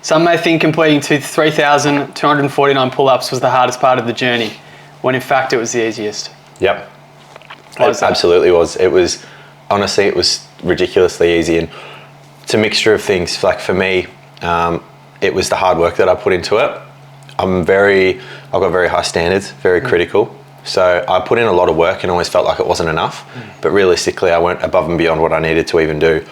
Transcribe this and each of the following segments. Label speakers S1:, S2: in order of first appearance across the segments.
S1: Some may think completing 3,249 pull-ups was the hardest part of the journey, when in fact it was the easiest.
S2: Yep. It absolutely was. It was, honestly, it was ridiculously easy, and it's a mixture of things. Like for me, it was the hard work that I put into it. I've got very high standards, very critical. So I put in a lot of work and always felt like it wasn't enough. But realistically, I went above and beyond what I needed to even do.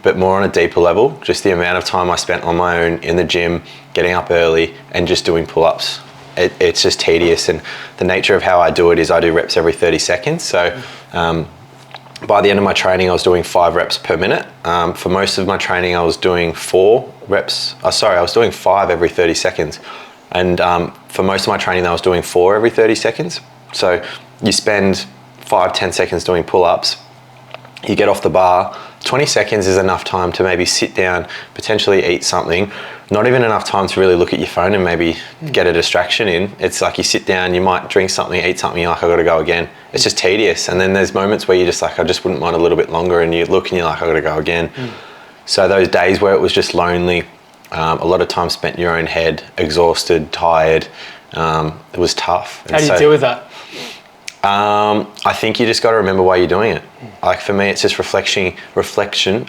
S2: But more on a deeper level, just the amount of time I spent on my own in the gym, getting up early and just doing pull-ups. It's just tedious, and the nature of how I do it is I do reps every 30 seconds. So by the end of my training, I was doing 5 reps per minute. For most of my training, I was doing 4 reps. I was doing 5 every 30 seconds. And for most of my training, I was doing 4 every 30 seconds. So you spend 5-10 seconds doing pull-ups, you get off the bar, 20 seconds is enough time to maybe sit down, potentially eat something, not even enough time to really look at your phone and maybe get a distraction in. It's like you sit down, you might drink something, eat something, you're like, I gotta go again. It's just tedious. And then there's moments where you're just like, I just wouldn't mind a little bit longer, and you look and you're like, I gotta go again. So those days where it was just lonely, a lot of time spent in your own head, exhausted, tired, it was tough.
S1: How do you deal with that?
S2: I think you just got to remember why you're doing it. Like for me, it's just reflection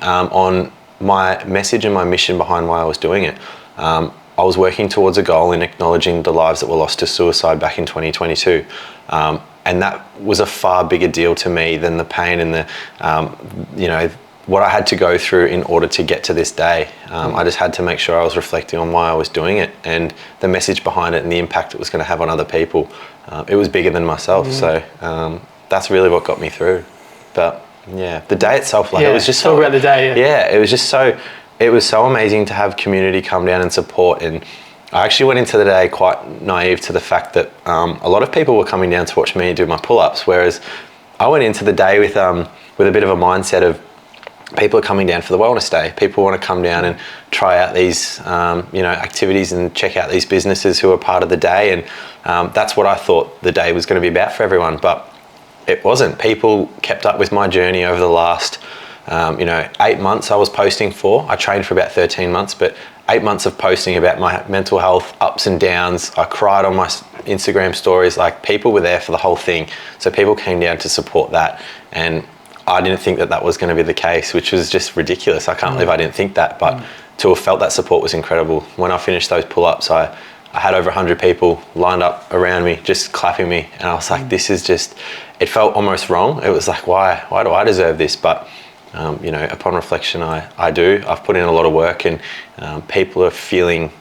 S2: on my message and my mission behind why I was doing it. I was working towards a goal in acknowledging the lives that were lost to suicide back in 2022. And that was a far bigger deal to me than the pain and the, what I had to go through in order to get to this day. I just had to make sure I was reflecting on why I was doing it and the message behind it and the impact it was going to have on other people. It was bigger than myself. So that's really what got me through. But yeah, the day itself, it was just
S1: talk about the day.
S2: It was just it was so amazing to have community come down and support. And I actually went into the day quite naive to the fact that a lot of people were coming down to watch me do my pull-ups, whereas I went into the day with a bit of a mindset of, people are coming down for the wellness day. People want to come down and try out these, activities and check out these businesses who are part of the day. And that's what I thought the day was going to be about for everyone. But it wasn't. People kept up with my journey over the last, 8 months I was posting for. I trained for about 13 months, but 8 months of posting about my mental health ups and downs. I cried on my Instagram stories. Like, people were there for the whole thing. So people came down to support that. And I didn't think that was going to be the case, which was just ridiculous. I can't believe I didn't think that, but to have felt that support was incredible. When I finished those pull-ups, I had over 100 people lined up around me, just clapping me. And I was like, this is just, it felt almost wrong. It was like, why do I deserve this? But, upon reflection, I do. I've put in a lot of work, and people are feeling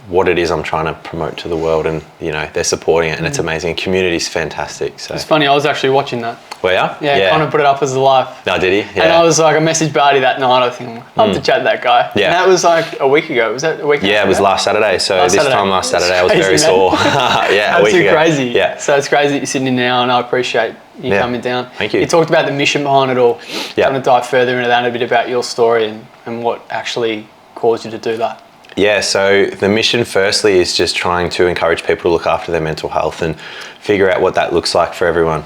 S2: what it is I'm trying to promote to the world, and they're supporting it, and it's amazing. Community's fantastic. So
S1: it's funny, I was actually watching that.
S2: Were ya?
S1: Yeah, Connor put it up as a live.
S2: No, did he? Yeah.
S1: And I was like, I messaged Barty that night. I think I'll have to chat to that guy.
S2: Yeah.
S1: And that was like a week ago. Was that a week ago?
S2: Yeah, it was last Saturday. So last Saturday I was very sore. Yeah, a week ago.
S1: Crazy.
S2: Yeah.
S1: So it's crazy that you're sitting in now, and I appreciate you coming down.
S2: Thank you.
S1: You talked about the mission behind it all.
S2: Yeah.
S1: I want to dive further into that, a bit about your story and what actually caused you to do that.
S2: Yeah, so the mission firstly is just trying to encourage people to look after their mental health and figure out what that looks like for everyone.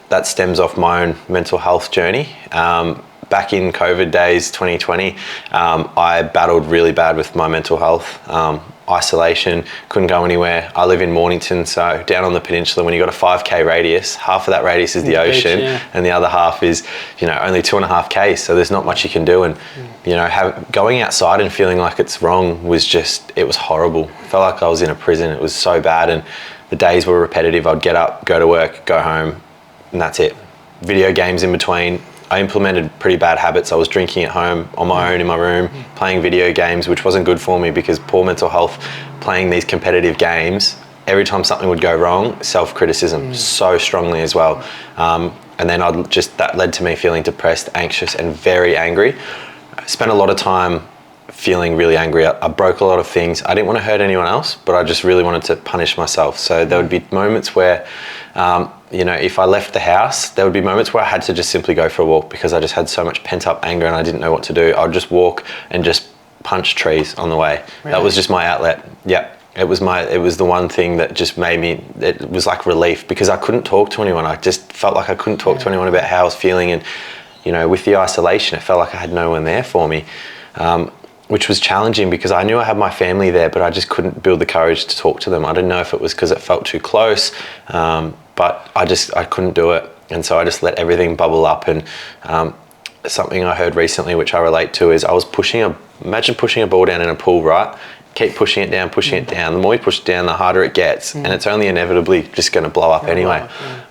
S2: That stems off my own mental health journey. Back in COVID days, 2020, I battled really bad with my mental health. Isolation, couldn't go anywhere. I live in Mornington, so down on the peninsula, when you've got a 5K radius, half of that radius is the ocean, and the other half is, only 2.5 Ks, so there's not much you can do. And, going outside and feeling like it's wrong was just, it was horrible. I felt like I was in a prison. It was so bad, and the days were repetitive. I'd get up, go to work, go home, and that's it. Video games in between. I implemented pretty bad habits. I was drinking at home on my own in my room, playing video games, which wasn't good for me because poor mental health, playing these competitive games, every time something would go wrong, self-criticism so strongly as well. And then that led to me feeling depressed, anxious, and very angry. I spent a lot of time feeling really angry. I broke a lot of things. I didn't want to hurt anyone else, but I just really wanted to punish myself. So there would be moments where, if I left the house, there would be moments where I had to just simply go for a walk because I just had so much pent up anger and I didn't know what to do. I would just walk and just punch trees on the way. Really? That was just my outlet. Yeah. It was the one thing that just made me, it was like relief because I couldn't talk to anyone. I just felt like I couldn't talk to anyone about how I was feeling. And, with the isolation, it felt like I had no one there for me. which was challenging because I knew I had my family there, but I just couldn't build the courage to talk to them. I didn't know if it was because it felt too close, but I couldn't do it. And so I just let everything bubble up. And something I heard recently, which I relate to, is I was imagine pushing a ball down in a pool, right? Keep pushing it down. The more you push it down, the harder it gets. And it's only inevitably just going to blow up anyway.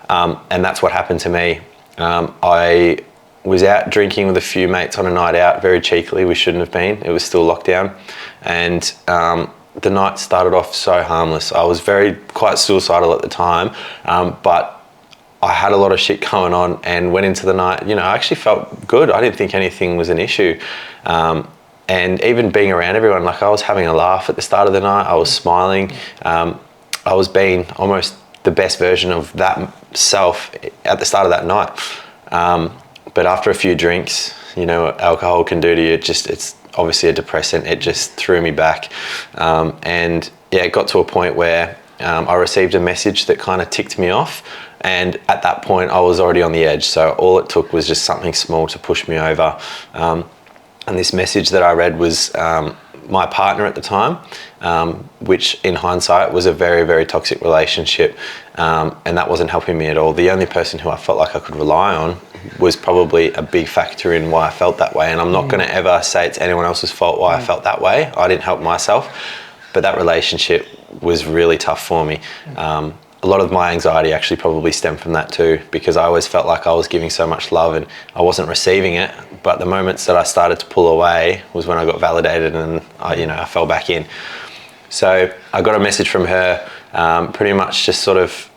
S2: And that's what happened to me. I was out drinking with a few mates on a night out, very cheekily. We shouldn't have been. It was still lockdown. And the night started off so harmless. I was quite suicidal at the time, but I had a lot of shit going on and went into the night. I actually felt good. I didn't think anything was an issue. And even being around everyone, like I was having a laugh at the start of the night. I was smiling. I was being almost the best version of that self at the start of that night. But after a few drinks, what alcohol can do to you, it's obviously a depressant. It just threw me back. And it got to a point where I received a message that kind of ticked me off. And at that point, I was already on the edge. So all it took was just something small to push me over. And this message that I read was my partner at the time, which in hindsight was a very, very toxic relationship. And that wasn't helping me at all. The only person who I felt like I could rely on was probably a big factor in why I felt that way. And I'm not going to ever say it's anyone else's fault why I felt that way. I didn't help myself. But that relationship was really tough for me. A lot of my anxiety actually probably stemmed from that too, because I always felt like I was giving so much love and I wasn't receiving it. But the moments that I started to pull away was when I got validated and I fell back in. So I got a message from her, pretty much just sort of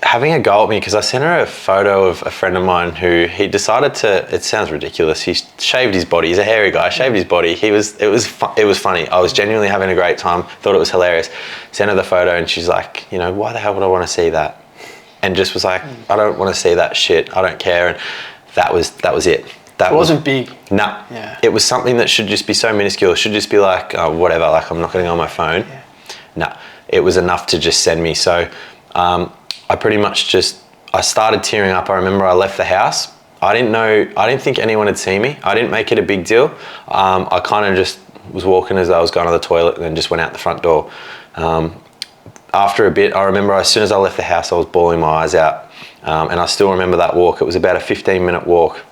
S2: having a go at me, because I sent her a photo of a friend of mine who he decided to, it sounds ridiculous, he shaved his body. He's a hairy guy, shaved his body. It was funny. I was genuinely having a great time, thought it was hilarious. Sent her the photo and she's like, why the hell would I want to see that? And just was like, I don't want to see that shit. I don't care. And that was it. That
S1: wasn't big.
S2: No.
S1: Yeah.
S2: It was something that should just be so minuscule. It should just be like, whatever, like I'm not getting on my phone.
S1: Yeah.
S2: No, it was enough to just send me. So I pretty much I started tearing up. I remember I left the house. I didn't think anyone had seen me. I didn't make it a big deal. I kind of just was walking as I was going to the toilet and then just went out the front door. After a bit, I remember as soon as I left the house, I was bawling my eyes out. And I still remember that walk. It was about a 15-minute walk,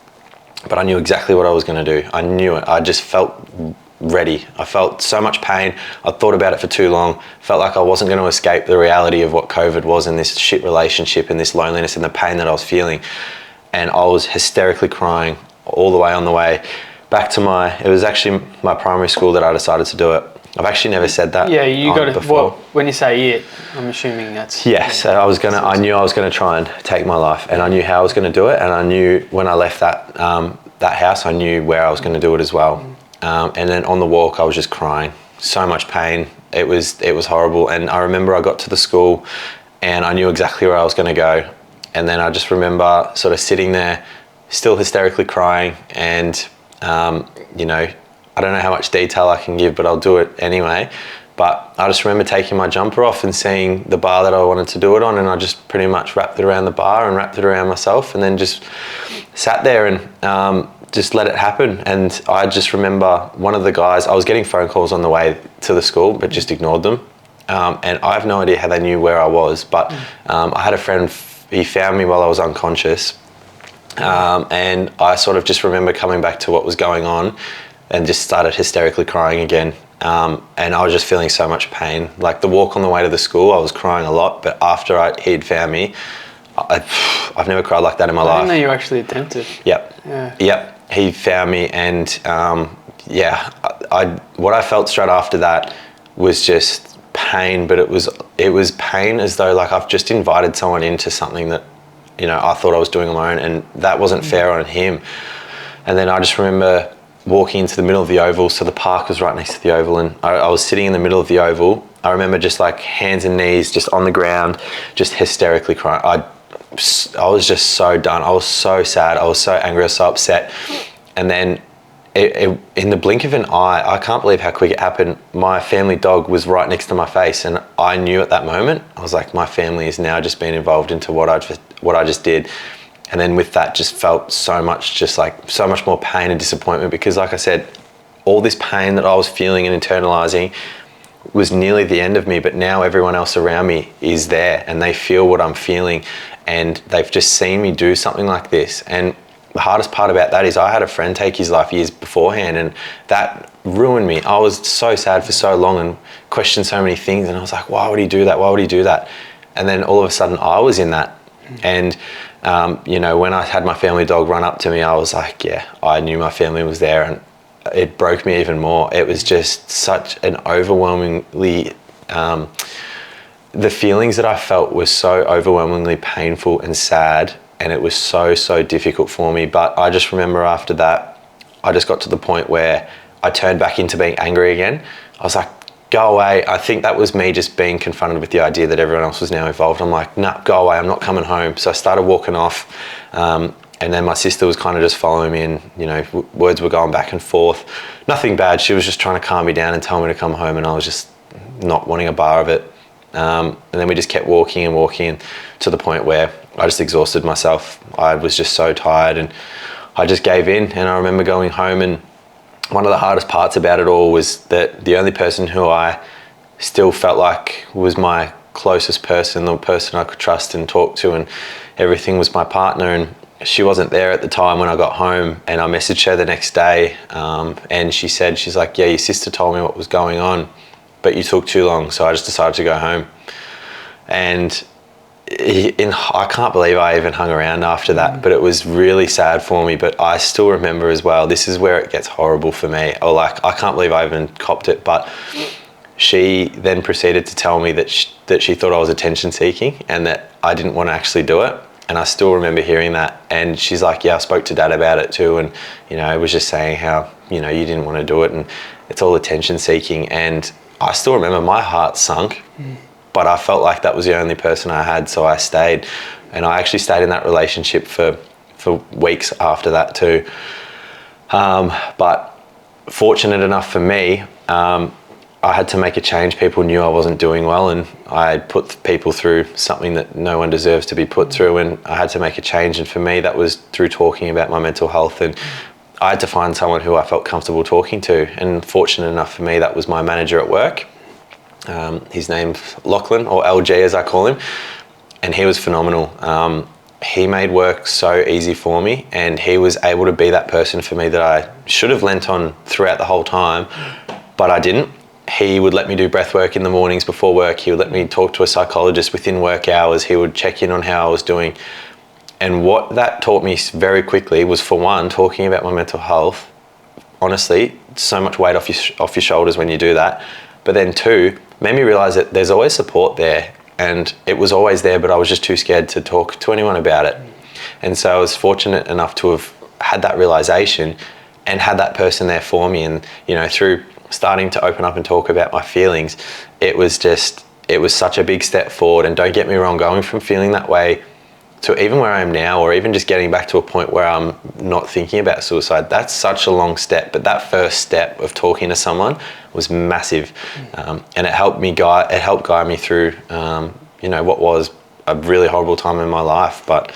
S2: but I knew exactly what I was going to do. I knew it. I just felt ready. I felt so much pain. I thought about it for too long. Felt like I wasn't going to escape the reality of what COVID was and this shit relationship and this loneliness and the pain that I was feeling. And I was hysterically crying all the way on the way back to it was actually my primary school that I decided to do it. I've actually never said that.
S1: Yeah, you got it
S2: before.
S1: When you say it, I'm assuming that's...
S2: Yes, I knew I was going to try and take my life, and I knew how I was going to do it, and I knew when I left that house, I knew where I was going to do it as well. And then on the walk, I was just crying. So much pain. It was horrible. And I remember I got to the school and I knew exactly where I was going to go. And then I just remember sort of sitting there, still hysterically crying. And, I don't know how much detail I can give, but I'll do it anyway. But I just remember taking my jumper off and seeing the bar that I wanted to do it on. And I just pretty much wrapped it around the bar and wrapped it around myself and then just sat there and, just let it happen. And I just remember one of the guys, I was getting phone calls on the way to the school, but just ignored them. And I have no idea how they knew where I was, but I had a friend, he found me while I was unconscious. And I sort of just remember coming back to what was going on and just started hysterically crying again. And I was just feeling so much pain. Like the walk on the way to the school, I was crying a lot, but after he'd found me, I've never cried like that in my life.
S1: I didn't know you actually attempted.
S2: Yep.
S1: Yeah.
S2: Yep. He found me and what I felt straight after that was just pain, but it was pain as though like I've just invited someone into something that, I thought I was doing on my own, and that wasn't fair on him. And then I just remember walking into the middle of the oval, so the park was right next to the oval, and I was sitting in the middle of the oval. I remember just like hands and knees just on the ground, just hysterically crying. I was just so done. I was so sad. I was so angry. I was so upset. And then in the blink of an eye, I can't believe how quick it happened. My family dog was right next to my face, and I knew at that moment, I was like, my family is now just being involved into what I just did. And then with that, just felt so much more pain and disappointment, because like I said, all this pain that I was feeling and internalizing was nearly the end of me, but now everyone else around me is there and they feel what I'm feeling, and they've just seen me do something like this. And the hardest part about that is I had a friend take his life years beforehand, and that ruined me. I was so sad for so long and questioned so many things, and I was like, why would he do that? Why would he do that? And then all of a sudden I was in that. And you know, when I had my family dog run up to me, I was like, yeah, I knew my family was there, and it broke me even more. It was just such an overwhelmingly, the feelings that I felt were so overwhelmingly painful and sad, and it was so difficult for me. But I just remember after that, I just got to the point where I turned back into being angry again. I was like, go away. I think that was me just being confronted with the idea that everyone else was now involved. I'm like, nah, go away, I'm not coming home. So I started walking off, and then my sister was kind of just following me, and you know, words were going back and forth. Nothing bad, she was just trying to calm me down and tell me to come home, and I was just not wanting a bar of it. And then we just kept walking and walking to the point where I just exhausted myself. I was just so tired, and I just gave in. And I remember going home, and one of the hardest parts about it all was that the only person who I still felt like was my closest person, the person I could trust and talk to and everything, was my partner. And she wasn't there at the time when I got home, and I messaged her the next day, and she said, she's like, yeah, your sister told me what was going on, but you took too long, so I just decided to go home. And I can't believe I even hung around after that, but it was really sad for me. But I still remember as well, this is where it gets horrible for me, or like, I can't believe I even copped it, but she then proceeded to tell me that she thought I was attention seeking and that I didn't want to actually do it. And I still remember hearing that. And she's like, yeah, I spoke to Dad about it too, and you know, I was just saying how, you know, you didn't want to do it and it's all attention seeking. And I still remember my heart sunk, but I felt like that was the only person I had, so I stayed. And I actually stayed in that relationship for weeks after that too. But fortunate enough for me, I had to make a change. People knew I wasn't doing well, and I put people through something that no one deserves to be put through, and I had to make a change. And for me, that was through talking about my mental health, and I had to find someone who I felt comfortable talking to. And fortunate enough for me, that was my manager at work. His name's Lachlan, or LG as I call him, and he was phenomenal. He made work so easy for me, and he was able to be that person for me that I should have lent on throughout the whole time, but I didn't. He would let me do breath work in the mornings before work. He would let me talk to a psychologist within work hours. He would check in on how I was doing. And what that taught me very quickly was, for one, talking about my mental health. Honestly, so much weight off your shoulders when you do that. But then two, made me realize that there's always support there, and it was always there, but I was just too scared to talk to anyone about it. And so I was fortunate enough to have had that realization and had that person there for me. And you know, through starting to open up and talk about my feelings, it was such a big step forward. And don't get me wrong, going from feeling that way to even where I am now, or even just getting back to a point where I'm not thinking about suicide, that's such a long step. But that first step of talking to someone was massive, and it helped guide me through you know, what was a really horrible time in my life. But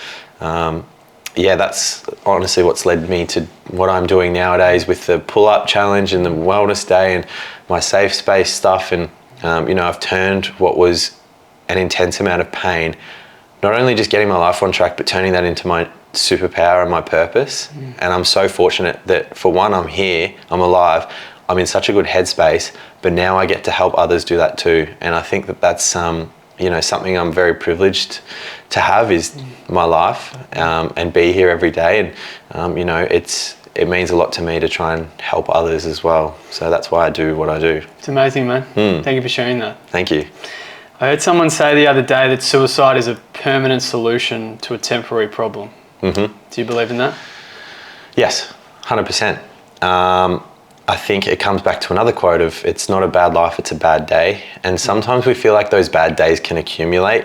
S2: yeah, that's honestly what's led me to what I'm doing nowadays with the pull-up challenge and the wellness day and my safe space stuff. And you know, I've turned what was an intense amount of pain, not only just getting my life on track, but turning that into my superpower and my purpose. And I'm so fortunate that, for one, I'm here, I'm alive, I'm in such a good headspace, but now I get to help others do that too. And I think that that's you know, something I'm very privileged to have, is my life, and be here every day. And you know, it means a lot to me to try and help others as well. So that's why I do what I do.
S1: It's amazing, man. Thank you for sharing that.
S2: Thank you.
S1: I heard someone say the other day that suicide is a permanent solution to a temporary problem. Do you believe in that?
S2: Yes, 100%. I think it comes back to another quote of, it's not a bad life, it's a bad day. And sometimes we feel like those bad days can accumulate,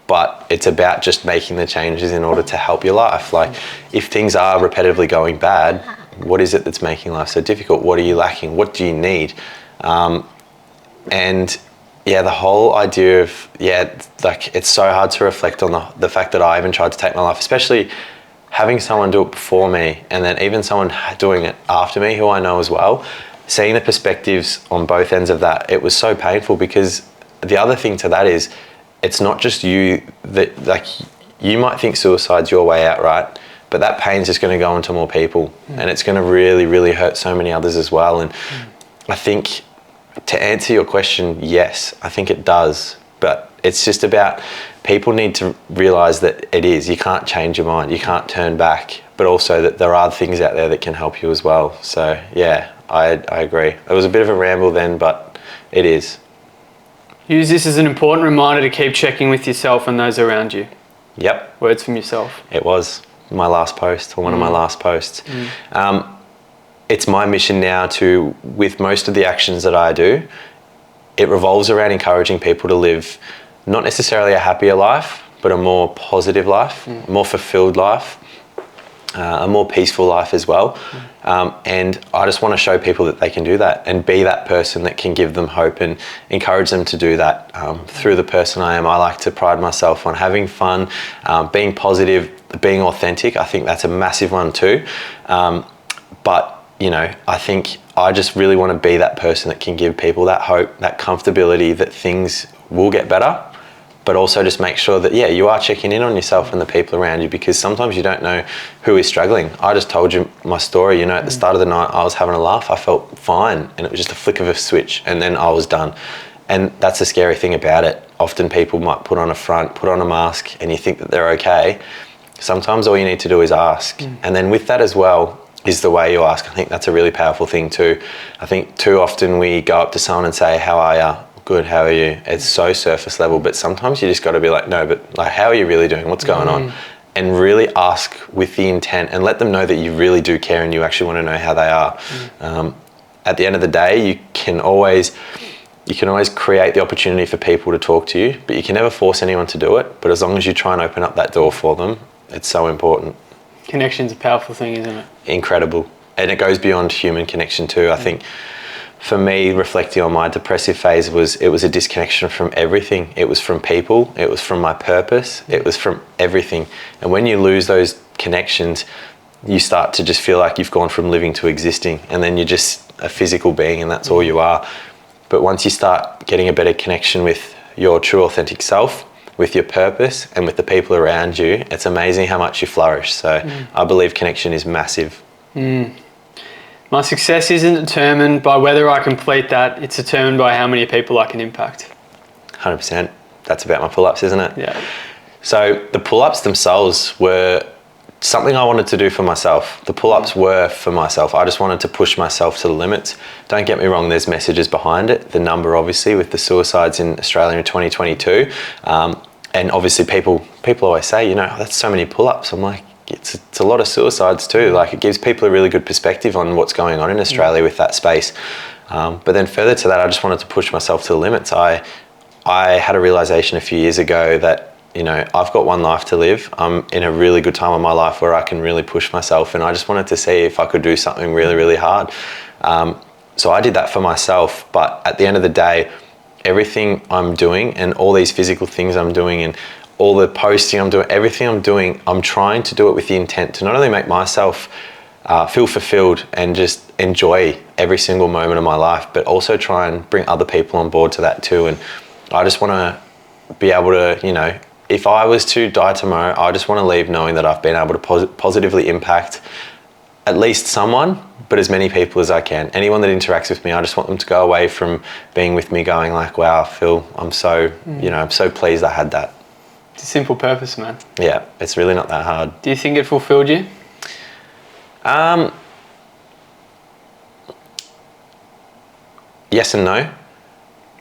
S2: but it's about just making the changes in order to help your life. Like, if things are repetitively going bad, what is it that's making life so difficult? What are you lacking? What do you need? And yeah, the whole idea of, like, it's so hard to reflect on the fact that I even tried to take my life, especially having someone do it before me, and then even someone doing it after me who I know as well. seeing the perspectives on both ends of that, it was so painful, because the other thing to that is, it's not just you that, like, you might think suicide's your way out, right? But that pain's just going to go into more people, and it's going to really, really hurt so many others as well. And I think, to answer your question, yes, I think it does. But it's just about, people need to realise that it is. You can't change your mind. You can't turn back. But also that there are things out there that can help you as well. So yeah, I agree. It was a bit of a ramble then, but it is.
S1: Use this as an important reminder to keep checking with yourself and those around you.
S2: Yep.
S1: Words from yourself.
S2: It was my last post, or one of my last posts. It's my mission now to, with most of the actions that I do, it revolves around encouraging people to live not necessarily a happier life, but a more positive life, a more fulfilled life, a more peaceful life as well. And I just want to show people that they can do that, and be that person that can give them hope and encourage them to do that. Through the person I am, I like to pride myself on having fun, being positive, being authentic. I think that's a massive one too. But you know, I think I just really want to be that person that can give people that hope, that comfortability that things will get better, but also just make sure that, yeah, you are checking in on yourself and the people around you, because sometimes you don't know who is struggling. I just told you my story, you know, at the start of the night, I was having a laugh, I felt fine, and it was just a flick of a switch, and then I was done. And that's the scary thing about it. Often people might put on a front, put on a mask, and you think that they're okay. Sometimes all you need to do is ask. And then with that as well, is the way you ask. I think that's a really powerful thing too. I think too often we go up to someone and say, how are you? Good, how are you? It's so surface level, but sometimes you just got to be like, no, but like, how are you really doing? What's going on? And really ask with the intent, and let them know that you really do care and you actually want to know how they are. At the end of the day, you can always create the opportunity for people to talk to you, but you can never force anyone to do it. But as long as you try and open up that door for them, it's so important.
S1: Connection's a powerful thing, isn't it?
S2: Incredible. And it goes beyond human connection too. I think for me, reflecting on my depressive phase, it was a disconnection from everything. It was from people, it was from my purpose, it was from everything. And when you lose those connections, you start to just feel like you've gone from living to existing, and then you're just a physical being, and that's all you are. But once you start getting a better connection with your true authentic self, with your purpose, and with the people around you, it's amazing how much you flourish. So I believe connection is massive.
S1: My success isn't determined by whether I complete that, it's determined by how many people I can impact.
S2: 100%. That's about my pull-ups, isn't it?
S1: Yeah.
S2: So the pull-ups themselves were something I wanted to do for myself. The pull-ups were for myself. I just wanted to push myself to the limits. Don't get me wrong, there's messages behind it. The number, obviously, with the suicides in Australia in 2022. And obviously people always say, you know, oh, that's so many pull-ups. I'm like, it's a lot of suicides too. Like, it gives people a really good perspective on what's going on in Australia with that space. But then further to that, I just wanted to push myself to the limits. I had a realization a few years ago that, you know, I've got one life to live. I'm in a really good time in my life where I can really push myself, and I just wanted to see if I could do something really, really hard. So I did that for myself, but at the end of the day, everything I'm doing and all these physical things I'm doing and all the posting I'm doing, everything I'm doing, I'm trying to do it with the intent to not only make myself feel fulfilled and just enjoy every single moment of my life, but also try and bring other people on board to that too. And I just want to be able to, you know, if I was to die tomorrow, I just want to leave knowing that I've been able to positively impact at least someone, but as many people as I can. Anyone that interacts with me, I just want them to go away from being with me going like, wow, Phil, I'm so, you know, I'm so pleased I had that.
S1: It's a simple purpose, man.
S2: Yeah, it's really not that hard.
S1: Do you think it fulfilled you?
S2: Yes and no.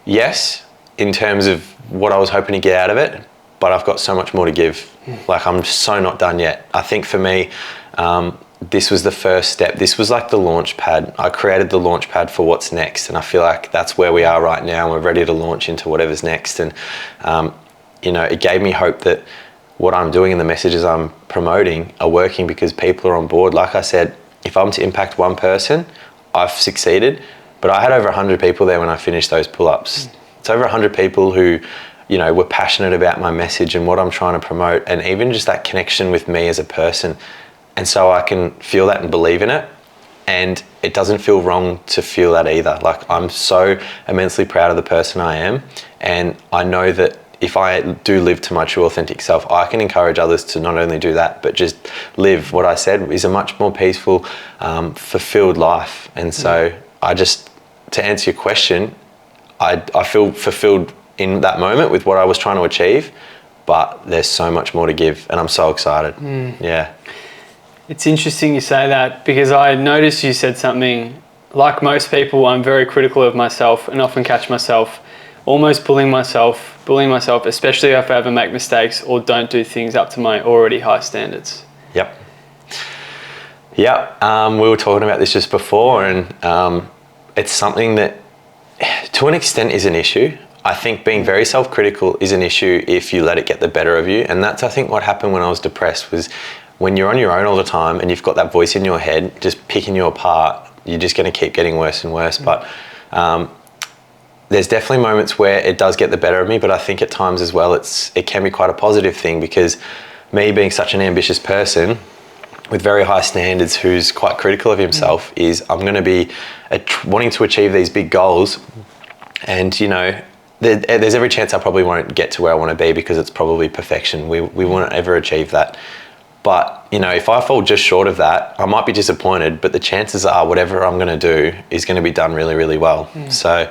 S2: Yes, in terms of what I was hoping to get out of it, but I've got so much more to give. Like, I'm so not done yet. I think for me, this was the first step. This was like the launch pad. I created the launch pad for what's next, and I feel like that's where we are right now. We're ready to launch into whatever's next. And you know, it gave me hope that what I'm doing and the messages I'm promoting are working because people are on board. Like I said, if I'm to impact one person, I've succeeded. But I had over 100 people there when I finished those pull-ups. It's over 100 people who, you know, were passionate about my message and what I'm trying to promote, and even just that connection with me as a person. And so I can feel that and believe in it. And it doesn't feel wrong to feel that either. Like, I'm so immensely proud of the person I am. And I know that if I do live to my true authentic self, I can encourage others to not only do that, but just live what I said is a much more peaceful, fulfilled life. And so to answer your question, I feel fulfilled in that moment with what I was trying to achieve, but there's so much more to give, and I'm so excited. Yeah.
S1: It's interesting you say that, because I noticed you said something, like most people, I'm very critical of myself and often catch myself almost bullying myself, especially if I ever make mistakes or don't do things up to my already high standards.
S2: Yep. We were talking about this just before, and it's something that to an extent is an issue. I think being very self-critical is an issue if you let it get the better of you. And that's, I think, what happened when I was depressed, was when you're on your own all the time and you've got that voice in your head just picking you apart, you're just going to keep getting worse and worse. But there's definitely moments where it does get the better of me, but I think at times as well it can be quite a positive thing, because me being such an ambitious person with very high standards, who's quite critical of himself, is I'm going to be wanting to achieve these big goals, and you know, there's every chance I probably won't get to where I want to be, because it's probably perfection. We won't ever achieve that. But, you know, if I fall just short of that, I might be disappointed, but the chances are whatever I'm going to do is going to be done really, really well. So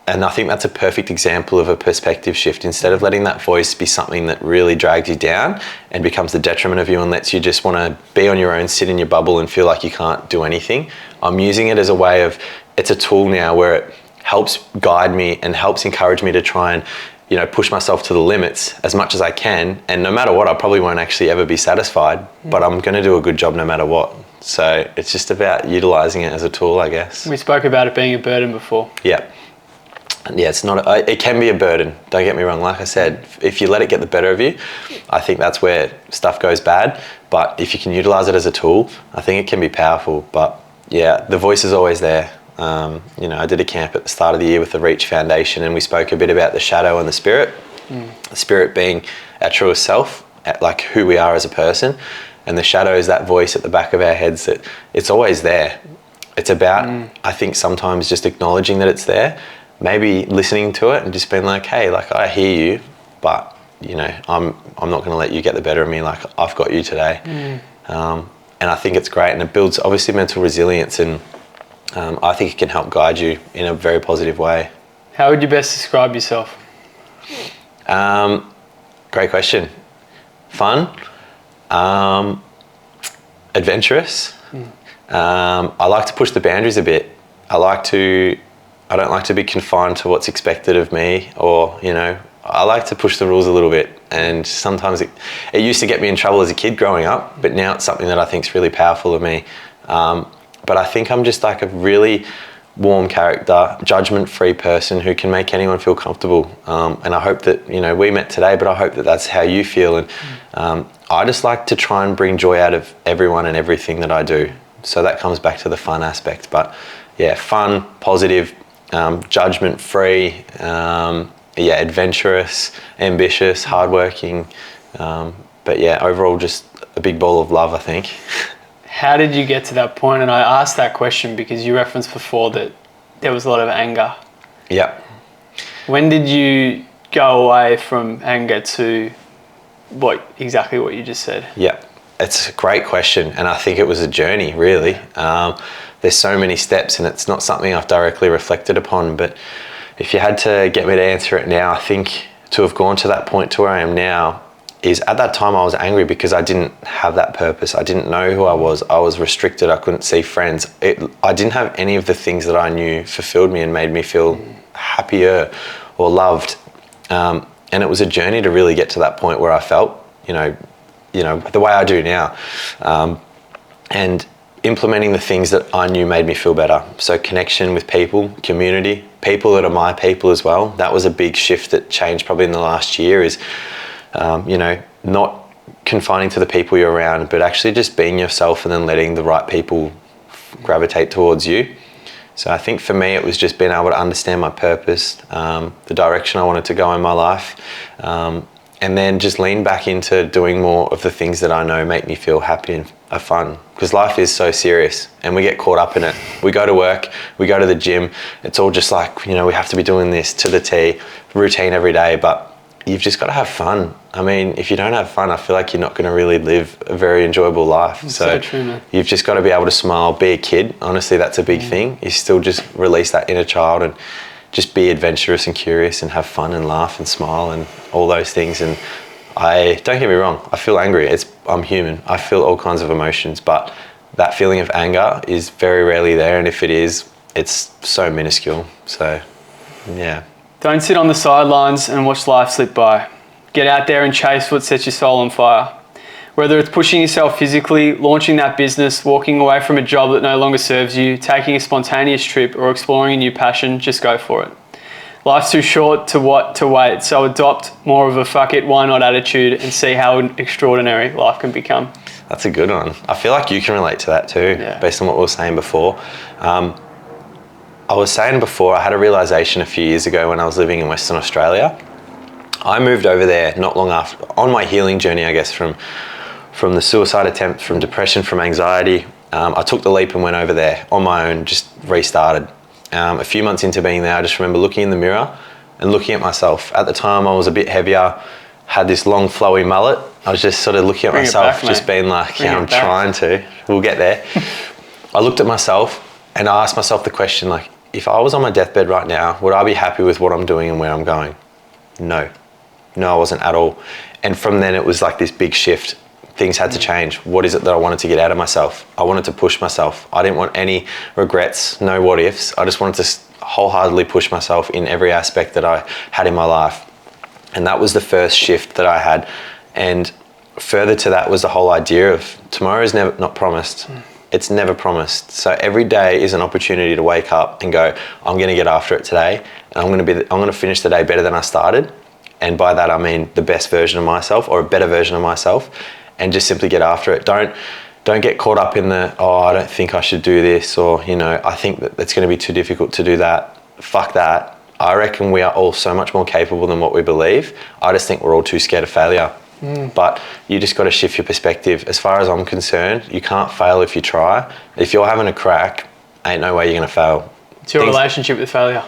S2: and I think that's a perfect example of a perspective shift. Instead of letting that voice be something that really drags you down and becomes the detriment of you and lets you just want to be on your own, sit in your bubble and feel like you can't do anything, I'm using it as a way of, it's a tool now where it helps guide me and helps encourage me to try and, you know, push myself to the limits as much as I can. And no matter what, I probably won't actually ever be satisfied, but I'm going to do a good job no matter what. So it's just about utilizing it as a tool, I guess.
S1: We spoke about it being a burden before.
S2: Yeah. It's not, it can be a burden. Don't get me wrong. Like I said, if you let it get the better of you, I think that's where stuff goes bad. But if you can utilize it as a tool, I think it can be powerful. But yeah, the voice is always there. You know, I did a camp at the start of the year with the Reach Foundation, and we spoke a bit about the shadow and the spirit. The spirit being our truest self, like who we are as a person, and the shadow is that voice at the back of our heads that it's always there. It's about, I think, sometimes just acknowledging that it's there, maybe listening to it and just being like, hey, like, I hear you, but you know, I'm not going to let you get the better of me. Like, I've got you today. And I think it's great, and it builds obviously mental resilience, and I think it can help guide you in a very positive way.
S1: How would you best describe yourself?
S2: Great question. Fun, adventurous. I like to push the boundaries a bit. I don't like to be confined to what's expected of me, or, you know, I like to push the rules a little bit. And sometimes it used to get me in trouble as a kid growing up, but now it's something that I think is really powerful of me. But I think I'm just like a really warm character, judgment-free person who can make anyone feel comfortable. And I hope that, you know, we met today, but I hope that that's how you feel. And I just like to try and bring joy out of everyone and everything that I do. So that comes back to the fun aspect. But yeah, fun, positive, judgment-free, adventurous, ambitious, hardworking. But yeah, overall just a big ball of love, I think.
S1: How did you get to that point? And I asked that question because you referenced before that there was a lot of anger.
S2: Yeah.
S1: When did you go away from anger to exactly what you just said?
S2: Yeah, it's a great question. And I think it was a journey, really. There's so many steps, and it's not something I've directly reflected upon. But if you had to get me to answer it now, I think to have gone to that point to where I am now is, at that time I was angry because I didn't have that purpose. I didn't know who I was restricted, I couldn't see friends. I didn't have any of the things that I knew fulfilled me and made me feel happier or loved. And it was a journey to really get to that point where I felt, you know, the way I do now. And implementing the things that I knew made me feel better. So connection with people, community, people that are my people as well. That was a big shift that changed probably in the last year, is not confining to the people you're around, but actually just being yourself and then letting the right people gravitate towards you. So I think for me, it was just being able to understand my purpose, the direction I wanted to go in my life, and then just lean back into doing more of the things that I know make me feel happy and are fun. Because life is so serious and we get caught up in it. We go to work, we go to the gym. It's all just like, we have to be doing this to the T, routine every day, but you've just got to have fun. I mean, if you don't have fun, I feel like you're not going to really live a very enjoyable life.
S1: That's so true, man.
S2: You've just got to be able to smile, be a kid. Honestly, that's a big thing. You still just release that inner child and just be adventurous and curious and have fun and laugh and smile and all those things. And don't get me wrong, I feel angry. I'm human. I feel all kinds of emotions, but that feeling of anger is very rarely there. And if it is, it's so minuscule. So, yeah.
S1: Don't sit on the sidelines and watch life slip by. Get out there and chase what sets your soul on fire. Whether it's pushing yourself physically, launching that business, walking away from a job that no longer serves you, taking a spontaneous trip, or exploring a new passion, just go for it. Life's too short to wait, so adopt more of a fuck it, why not attitude and see how extraordinary life can become.
S2: That's a good one. I feel like you can relate to that too, based on what we were saying before. I was saying before, I had a realization a few years ago when I was living in Western Australia. I moved over there not long after, on my healing journey, I guess, from the suicide attempt, from depression, from anxiety. I took the leap and went over there on my own, just restarted. A few months into being there, I just remember looking in the mirror and looking at myself. At the time, I was a bit heavier, had this long flowy mullet. I was just sort of looking at myself, just being like, I'm trying to, we'll get there. I looked at myself and I asked myself the question, like, if I was on my deathbed right now, would I be happy with what I'm doing and where I'm going? No, I wasn't at all. And from then it was like this big shift. Things had to change. What is it that I wanted to get out of myself? I wanted to push myself. I didn't want any regrets, no what ifs. I just wanted to wholeheartedly push myself in every aspect that I had in my life. And that was the first shift that I had. And further to that was the whole idea of tomorrow is never not promised. It's never promised. So every day is an opportunity to wake up and go, I'm going to get after it today. And I'm going to finish the day better than I started. And by that, I mean the best version of myself or a better version of myself. And just simply get after it. Don't get caught up in the, I don't think I should do this, or, I think that it's going to be too difficult to do that. Fuck that. I reckon we are all so much more capable than what we believe. I just think we're all too scared of failure. But you just got to shift your perspective. As far as I'm concerned, you can't fail if you try. If you're having a crack, ain't no way you're going to fail.
S1: It's your relationship with failure.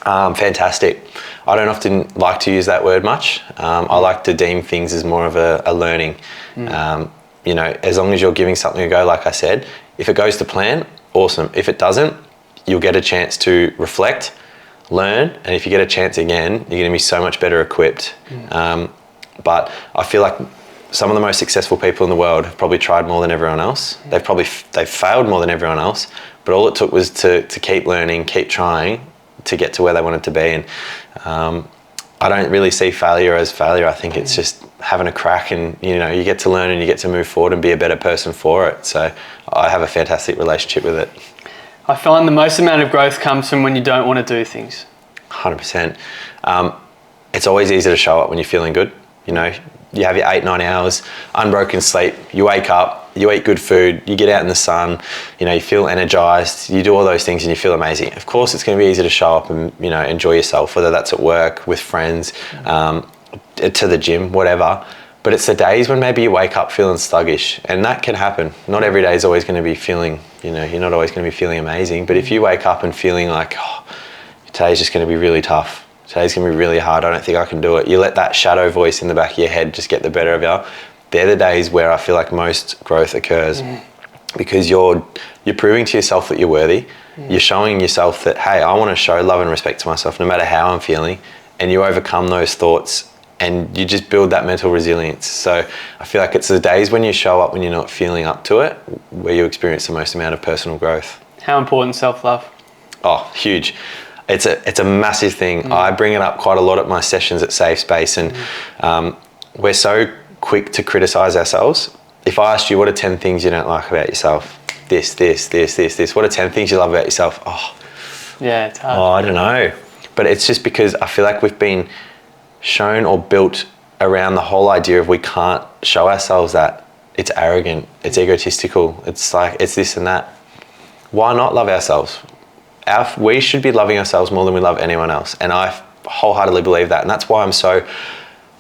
S2: Fantastic. I don't often like to use that word much. I like to deem things as more of a learning. As long as you're giving something a go, like I said, if it goes to plan, awesome. If it doesn't, you'll get a chance to reflect, learn, and if you get a chance again, you're going to be so much better equipped. But I feel like some of the most successful people in the world have probably tried more than everyone else. They've failed more than everyone else, but all it took was to keep learning, keep trying to get to where they wanted to be. And I don't really see failure as failure. I think it's just having a crack and, you get to learn and you get to move forward and be a better person for it. So I have a fantastic relationship with it.
S1: I find the most amount of growth comes from when you don't want to do things.
S2: 100%. It's always easy to show up when you're feeling good. You have your 8-9 hours, unbroken sleep, you wake up, you eat good food, you get out in the sun, you feel energized, you do all those things and you feel amazing. Of course, it's going to be easy to show up and, enjoy yourself, whether that's at work, with friends, to the gym, whatever. But it's the days when maybe you wake up feeling sluggish, and that can happen. Not every day is always going to be feeling, you're not always going to be feeling amazing. But if you wake up and feeling like, today's just going to be really tough, today's going to be really hard, I don't think I can do it. You let that shadow voice in the back of your head just get the better of you. They're the days where I feel like most growth occurs because you're proving to yourself that you're worthy. You're showing yourself that, hey, I want to show love and respect to myself no matter how I'm feeling, and you overcome those thoughts and you just build that mental resilience. So I feel like it's the days when you show up when you're not feeling up to it where you experience the most amount of personal growth.
S1: How important self-love?
S2: Oh, huge. It's a massive thing. I bring it up quite a lot at my sessions at Safe Space, and we're so quick to criticize ourselves. If I asked you, what are 10 things you don't like about yourself? This. What are 10 things you love about yourself?
S1: Yeah, it's hard.
S2: I don't know. But it's just because I feel like we've been shown or built around the whole idea of we can't show ourselves that. It's arrogant. It's egotistical. It's like, it's this and that. Why not love ourselves? We should be loving ourselves more than we love anyone else. And I wholeheartedly believe that. And that's why I'm so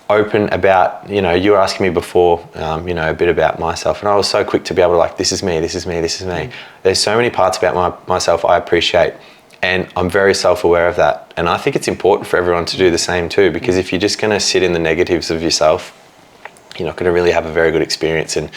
S2: open about, you know, you were asking me before, you know, a bit about myself, and I was so quick to be able to like, this is me, this is me, this is me. There's so many parts about myself I appreciate, and I'm very self-aware of that. And I think it's important for everyone to do the same too, because if you're just going to sit in the negatives of yourself, you're not going to really have a very good experience. And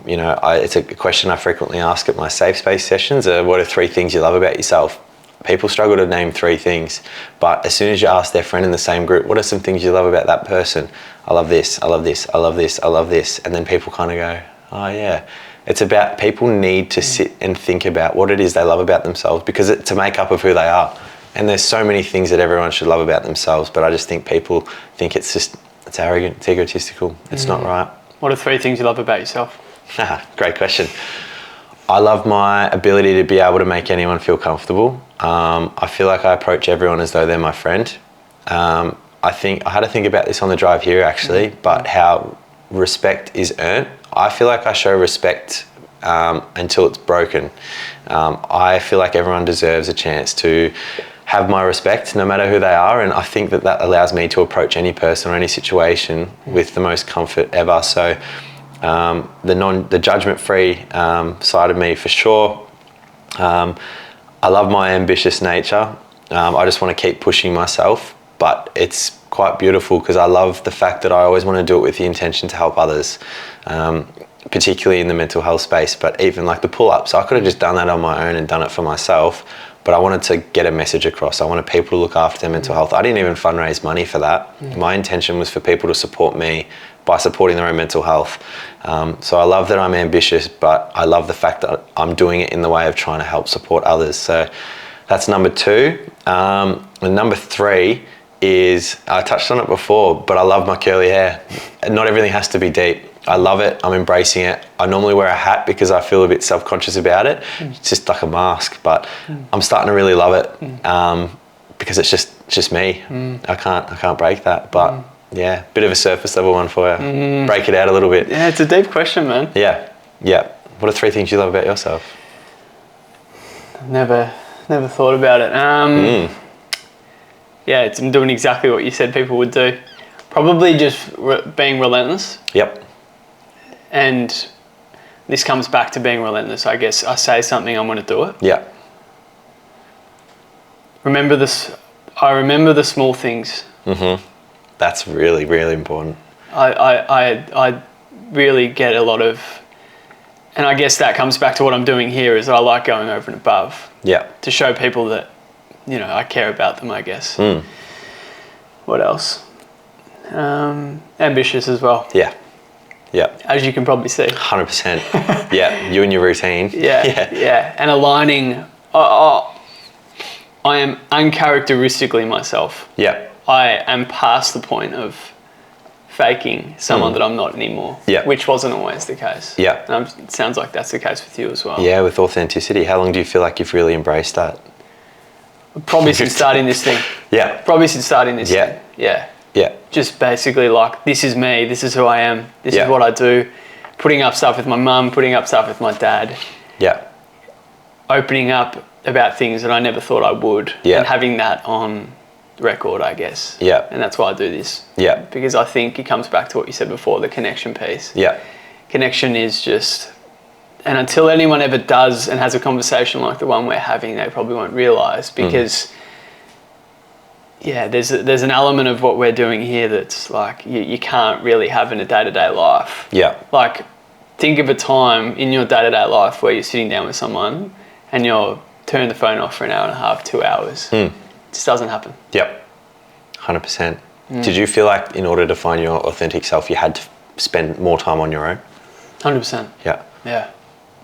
S2: you know, it's a question I frequently ask at my safe space sessions. What are 3 things you love about yourself? People struggle to name 3 things, but as soon as you ask their friend in the same group, what are some things you love about that person? I love this, I love this, I love this, I love this. And then people kind of go, oh yeah. It's about, people need to sit and think about what it is they love about themselves, because it's a makeup of who they are. And there's so many things that everyone should love about themselves, but I just think people think it's arrogant, it's egotistical, it's not right.
S1: What are 3 things you love about yourself?
S2: Great question. I love my ability to be able to make anyone feel comfortable. I feel like I approach everyone as though they're my friend. I had to think about this on the drive here actually, but how respect is earned. I feel like I show respect until it's broken. I feel like everyone deserves a chance to have my respect no matter who they are, and I think that allows me to approach any person or any situation with the most comfort ever. So the judgment-free side of me for sure. I love my ambitious nature. I just want to keep pushing myself, but it's quite beautiful because I love the fact that I always want to do it with the intention to help others, particularly in the mental health space. But even like the pull-ups, I could have just done that on my own and done it for myself, but I wanted to get a message across. I wanted people to look after their mental health. I didn't even fundraise money for that. My intention was for people to support me by supporting their own mental health. So I love that I'm ambitious, but I love the fact that I'm doing it in the way of trying to help support others. So that's number 2. And number 3 is, I touched on it before, but I love my curly hair. Not everything has to be deep. I love it, I'm embracing it. I normally wear a hat because I feel a bit self-conscious about it. It's just like a mask, but I'm starting to really love it because it's just me. I can't break that, but yeah, bit of a surface level one for you. Break it out a little bit.
S1: Yeah, it's a deep question, man.
S2: Yeah. What are 3 things you love about yourself?
S1: Never thought about it. Yeah, I'm doing exactly what you said people would do. Probably just being relentless.
S2: Yep.
S1: And this comes back to being relentless, I guess. I say something, I'm going to do it.
S2: Yeah.
S1: I remember the small things.
S2: That's really, really important.
S1: I really get a lot of, and I guess that comes back to what I'm doing here, is that I like going over and above.
S2: Yeah.
S1: To show people that, you know, I care about them, I guess. What else? Ambitious as well.
S2: Yeah.
S1: As you can probably see.
S2: 100%. Yeah. You and your routine.
S1: Yeah. And aligning. I am uncharacteristically myself.
S2: Yeah.
S1: I am past the point of faking someone that I'm not anymore.
S2: Yeah.
S1: Which wasn't always the case.
S2: Yeah.
S1: And it sounds like that's the case with you as well.
S2: Yeah, with authenticity. How long do you feel like you've really embraced that?
S1: Probably since starting this thing.
S2: Yeah.
S1: Probably since starting this thing. Yeah. Just basically like, this is me, this is who I am, this is what I do. Putting up stuff with my mum, putting up stuff with my dad.
S2: Yeah.
S1: Opening up about things that I never thought I would.
S2: Yeah.
S1: And having that on record, I guess.
S2: Yeah.
S1: And that's why I do this.
S2: Yeah.
S1: Because I think it comes back to what you said before, the connection piece.
S2: Yeah.
S1: Connection is just, and until anyone ever does and has a conversation like the one we're having, they probably won't realise, because there's an element of what we're doing here that's like you can't really have in a day-to-day life. Yeah. Like, think of a time in your day-to-day life where you're sitting down with someone and you're turning the phone off for an hour and a half, 2 hours. It just doesn't happen.
S2: Yep. 100%. Did you feel like in order to find your authentic self, you had to spend more time on your own?
S1: 100%.
S2: Yeah.
S1: Yeah.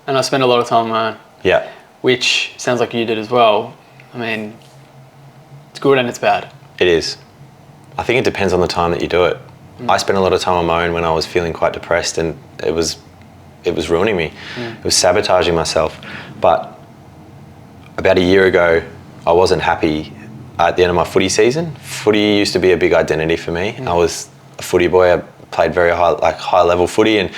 S1: And I spent a lot of time on my own.
S2: Yeah.
S1: Which sounds like you did as well. I mean, it's good and it's bad.
S2: It is. I think it depends on the time that you do it. I spent a lot of time on my own when I was feeling quite depressed, and it was ruining me. It was sabotaging myself. But about a year ago, I wasn't happy at the end of my footy season. Footy used to be a big identity for me. I was a footy boy. I played very high level footy, and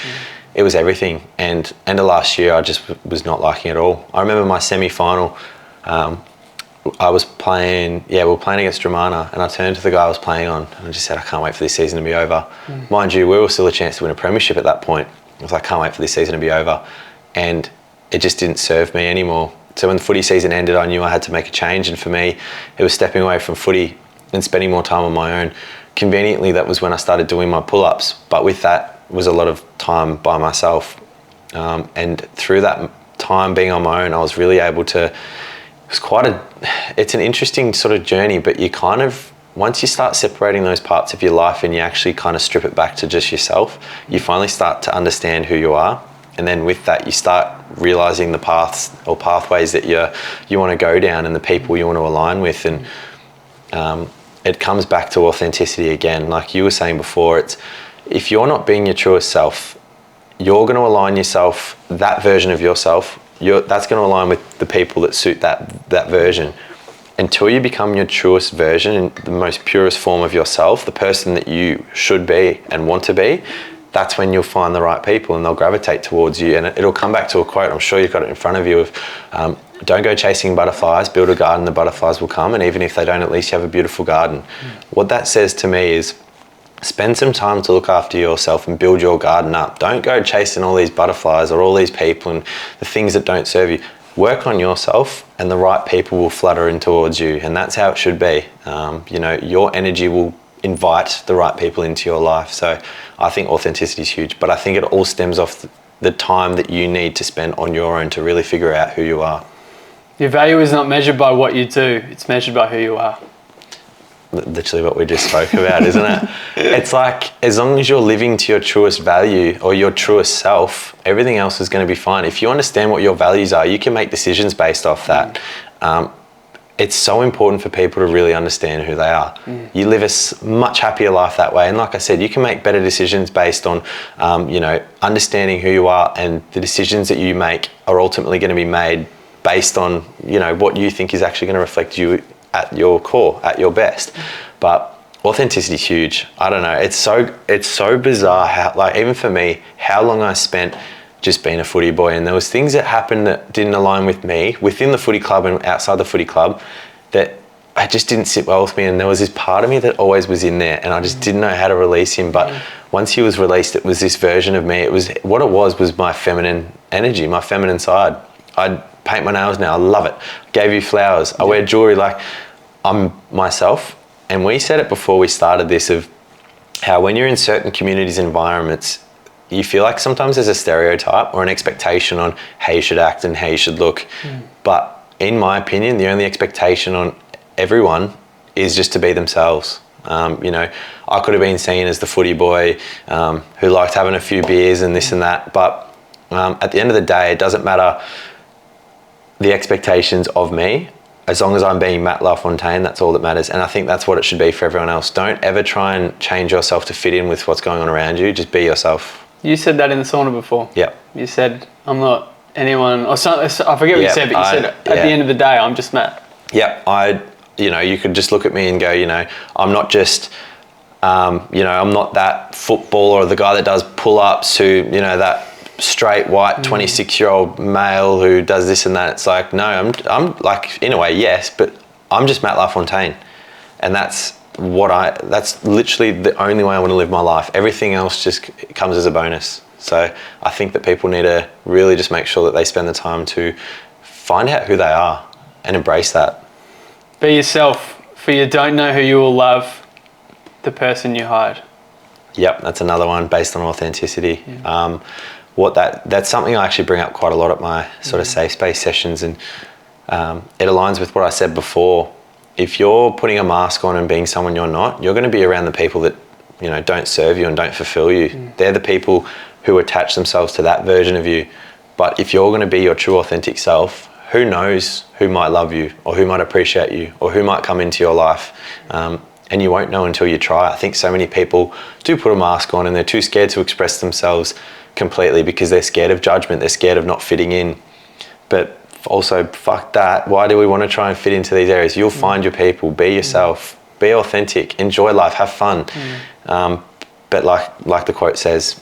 S2: it was everything. And end of last year, I just was not liking it at all. I remember my semi-final. I was playing, we were playing against Dramana, and I turned to the guy I was playing on and I just said, I can't wait for this season to be over. Mind you, we were still a chance to win a premiership at that point. I was like, I can't wait for this season to be over. And it just didn't serve me anymore. So when the footy season ended, I knew I had to make a change. And for me, it was stepping away from footy and spending more time on my own. Conveniently, that was when I started doing my pull-ups. But with that was a lot of time by myself. And through that time being on my own, I was really able to, it's an interesting sort of journey, but you kind of, once you start separating those parts of your life and you actually kind of strip it back to just yourself, you finally start to understand who you are. And then with that, you start realizing the paths or pathways that you want to go down and the people you want to align with. And it comes back to authenticity again. Like you were saying before, it's if you're not being your truest self, you're going to align yourself, that version of yourself, that's going to align with the people that suit that version. Until you become your truest version and the most purest form of yourself, the person that you should be and want to be, that's when you'll find the right people and they'll gravitate towards you. And it'll come back to a quote, I'm sure you've got it in front of you, of don't go chasing butterflies, build a garden, the butterflies will come. And even if they don't, at least you have a beautiful garden. What that says to me is spend some time to look after yourself and build your garden up. Don't go chasing all these butterflies or all these people and the things that don't serve you. Work on yourself and the right people will flutter in towards you. And that's how it should be. Your energy will invite the right people into your life. So I think authenticity is huge, but I think it all stems off the time that you need to spend on your own to really figure out who you are.
S1: Your value is not measured by what you do, it's measured by who you are.
S2: Literally what we just spoke about, isn't it? It's like, as long as you're living to your truest value or your truest self, everything else is going to be fine. If you understand what your values are, you can make decisions based off that. It's so important for people to really understand who they are. You live a much happier life that way. And like I said, you can make better decisions based on, understanding who you are, and the decisions that you make are ultimately going to be made based on, what you think is actually going to reflect you at your core, at your best. But authenticity is huge. I don't know. It's so bizarre how, like, even for me, how long I spent just being a footy boy, and there was things that happened that didn't align with me within the footy club and outside the footy club that I just didn't sit well with me. And there was this part of me that always was in there, and I just didn't know how to release him. But once he was released, it was this version of me. It was my feminine energy, my feminine side. I'd paint my nails now. I love it. Gave you flowers. I wear jewelry. Like, I'm myself. And we said it before we started this, of how when you're in certain communities, environments, you feel like sometimes there's a stereotype or an expectation on how you should act and how you should look. But in my opinion, the only expectation on everyone is just to be themselves. I could have been seen as the footy boy who liked having a few beers and this and that. But at the end of the day, it doesn't matter the expectations of me. As long as I'm being Matt LaFontaine, that's all that matters. And I think that's what it should be for everyone else. Don't ever try and change yourself to fit in with what's going on around you. Just be yourself. You
S1: said that in the sauna before.
S2: Yep.
S1: You said, I'm not anyone, or something, I forget what you said, but you said, at the end of the day, I'm just Matt.
S2: Yep. You could just look at me and go, I'm not just, I'm not that footballer or the guy that does pull-ups who, that straight white 26-year-old male who does this and that. It's like, no, I'm like, in a way, yes, but I'm just Matt LaFontaine. And that's literally the only way I want to live my life. Everything else just comes as a bonus. So I think that people need to really just make sure that they spend the time to find out who they are and embrace that.
S1: Be yourself, for you don't know who you will love, the person you hide.
S2: Yep, that's another one based on authenticity. That's something I actually bring up quite a lot at my sort of safe space sessions, and it aligns with what I said before. If you're putting a mask on and being someone you're not, you're going to be around the people that don't serve you and don't fulfill you. They're the people who attach themselves to that version of you. But if you're going to be your true authentic self, who knows who might love you or who might appreciate you or who might come into your life, and you won't know until you try. I think so many people do put a mask on and they're too scared to express themselves completely because they're scared of judgment, they're scared of not fitting in. But also, fuck that. Why do we want to try and fit into these areas? You'll find your people. Be yourself. Be authentic. Enjoy life. Have fun. But like the quote says,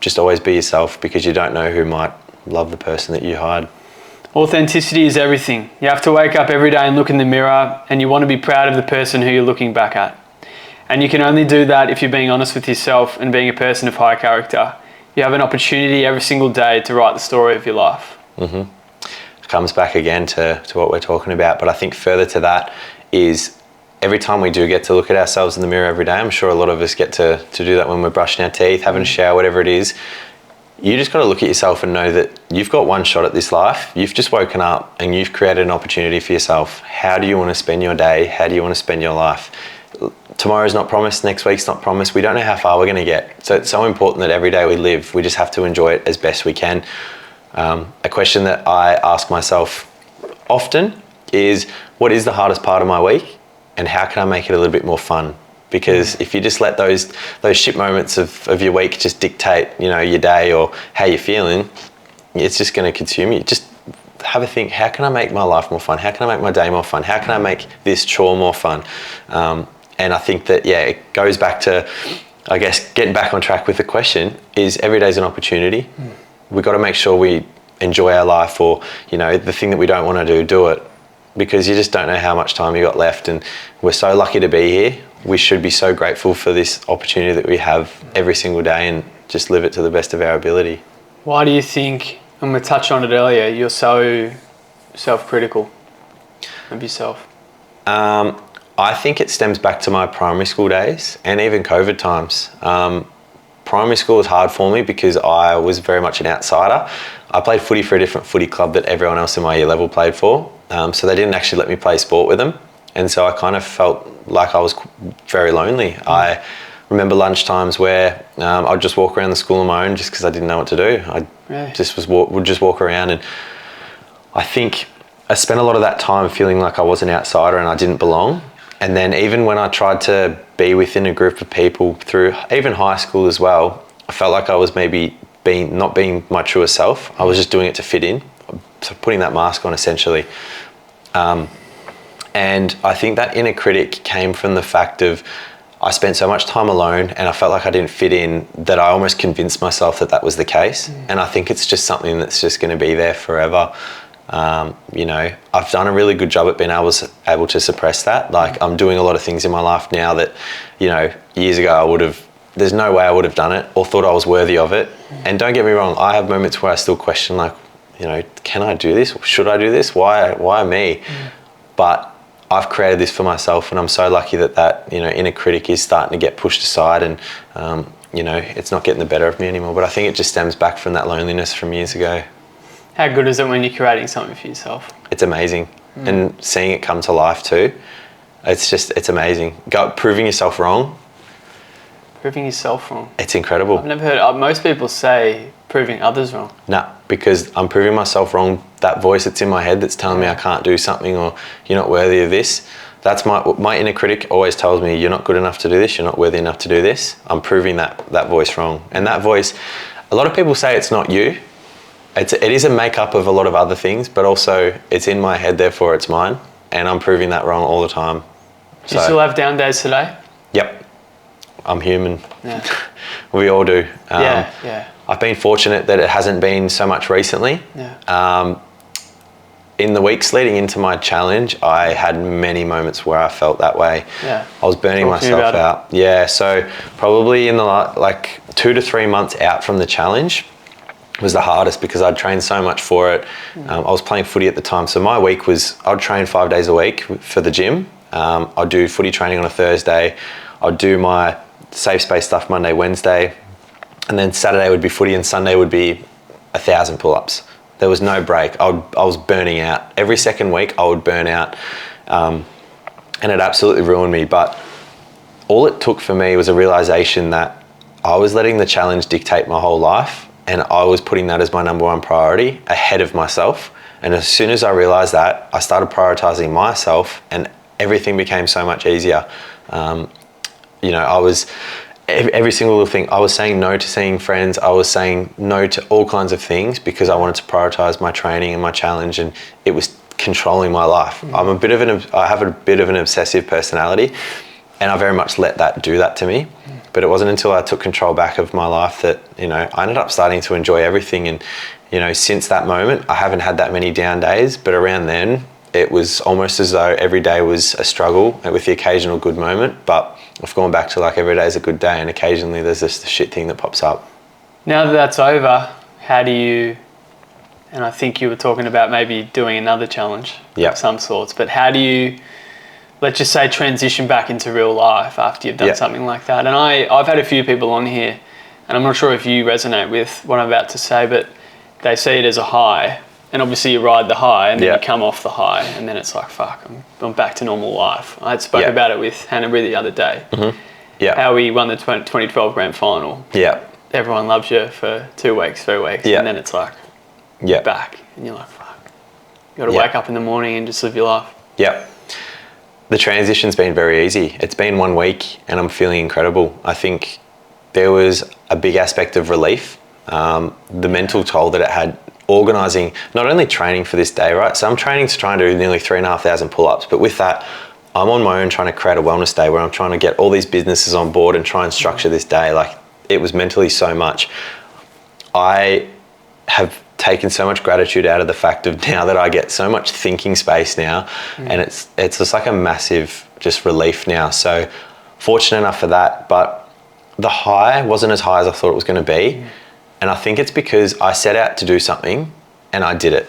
S2: just always be yourself, because you don't know who might love the person that you hide.
S1: Authenticity is everything. You have to wake up every day and look in the mirror, and you want to be proud of the person who you're looking back at. And you can only do that if you're being honest with yourself and being a person of high character. You have an opportunity every single day to write the story of your life.
S2: Mm-hmm. It comes back again to what we're talking about, but I think further to that is every time we do get to look at ourselves in the mirror every day, I'm sure a lot of us get to do that when we're brushing our teeth, having a shower, whatever it is. You just got to look at yourself and know that you've got one shot at this life. You've just woken up and you've created an opportunity for yourself. How do you want to spend your day? How do you want to spend your life? Tomorrow's not promised, next week's not promised. We don't know how far we're going to get. So it's so important that every day we live, we just have to enjoy it as best we can. A question that I ask myself often is, what is the hardest part of my week? And how can I make it a little bit more fun? Because if you just let those shit moments of your week just dictate, your day or how you're feeling, it's just going to consume you. Just have a think, how can I make my life more fun? How can I make my day more fun? How can I make this chore more fun? And I think that, it goes back to, I guess, getting back on track with the question is every day's an opportunity. We've got to make sure we enjoy our life, or, the thing that we don't want to do it, because you just don't know how much time you got left. And we're so lucky to be here. We should be so grateful for this opportunity that we have every single day and just live it to the best of our ability.
S1: Why do you think, and we touched on it earlier, you're so self-critical of yourself?
S2: I think it stems back to my primary school days and even COVID times. Primary school was hard for me because I was very much an outsider. I played footy for a different footy club that everyone else in my year level played for. So they didn't actually let me play sport with them. And so I kind of felt like I was very lonely. I remember lunch times where I'd just walk around the school on my own just because I didn't know what to do. Would just walk around, and I think I spent a lot of that time feeling like I was an outsider and I didn't belong. And then even when I tried to be within a group of people through even high school as well, I felt like I was maybe not being my truest self. I was just doing it to fit in, so putting that mask on essentially. And I think that inner critic came from the fact of I spent so much time alone and I felt like I didn't fit in that I almost convinced myself that was the case. And I think it's just something that's just going to be there forever. I've done a really good job at being able to suppress that. Like, I'm doing a lot of things in my life now that, years ago there's no way I would have done it or thought I was worthy of it. And don't get me wrong, I have moments where I still question, like, can I do this? Should I do this? Why me? But I've created this for myself, and I'm so lucky that inner critic is starting to get pushed aside, and it's not getting the better of me anymore. But I think it just stems back from that loneliness from years ago.
S1: How good is it when you're creating something for yourself?
S2: It's amazing. And seeing it come to life too, it's amazing. Proving yourself wrong.
S1: Proving yourself wrong.
S2: It's incredible.
S1: I've never heard, most people say proving others wrong.
S2: Nah, because I'm proving myself wrong. That voice that's in my head that's telling me I can't do something, or you're not worthy of this. That's my inner critic always tells me, you're not good enough to do this, you're not worthy enough to do this. I'm proving that voice wrong. And that voice, a lot of people say it's not you. It is a makeup of a lot of other things, but also it's in my head, therefore it's mine. And I'm proving that wrong all the time.
S1: Do you still have down days today?
S2: Yep. I'm human.
S1: Yeah.
S2: We all do.
S1: Yeah.
S2: I've been fortunate that it hasn't been so much recently.
S1: Yeah.
S2: In the weeks leading into my challenge, I had many moments where I felt that way.
S1: Yeah.
S2: I was burning myself out. Yeah, so probably in the 2 to 3 months out from the challenge was the hardest, because I'd trained so much for it. I was playing footy at the time, so my week was, I'd train 5 days a week for the gym. I'd do footy training on a Thursday. I'd do my safe space stuff Monday, Wednesday, and then Saturday would be footy and Sunday would be 1,000 pull-ups. There was no break. I was burning out. Every second week I would burn out, and it absolutely ruined me. But all it took for me was a realization that I was letting the challenge dictate my whole life, and I was putting that as my number one priority ahead of myself. And as soon as I realized that, I started prioritizing myself, and everything became so much easier. I was, every single little thing, I was saying no to seeing friends. I was saying no to all kinds of things because I wanted to prioritize my training and my challenge, and it was controlling my life. I have a bit of an obsessive personality, and I very much let that do that to me. But it wasn't until I took control back of my life that, I ended up starting to enjoy everything. And, since that moment, I haven't had that many down days, but around then, it was almost as though every day was a struggle with the occasional good moment. But I've gone back to like every day is a good day, and occasionally there's just a shit thing that pops up.
S1: Now that that's over, how do you, and I think you were talking about maybe doing another challenge of some sorts, but how do you, let's just say, transition back into real life after you've done something like that? And I've had a few people on here, and I'm not sure if you resonate with what I'm about to say, but they see it as a high. And obviously you ride the high and then you come off the high and then it's like, fuck, I'm back to normal life. I spoke about it with Hannah the other day. How we won the 2012 grand final. Everyone loves you for 2 weeks, 3 weeks. And then it's like, you're back. And you're like, fuck. You got to wake up in the morning and just live your life.
S2: The transition's been very easy. It's been 1 week and I'm feeling incredible. I think there was a big aspect of relief. The mental toll that it had, organising, not only training for this day, right? So I'm training to try and do nearly 3,500 pull-ups, but with that, I'm on my own trying to create a wellness day where I'm trying to get all these businesses on board and try and structure this day. Like, it was mentally so much. I have taken so much gratitude out of the fact of now that I get so much thinking space now, and it's just like a massive just relief now. So fortunate enough for that, but the high wasn't as high as I thought it was going to be. And I think it's because I set out to do something and I did it.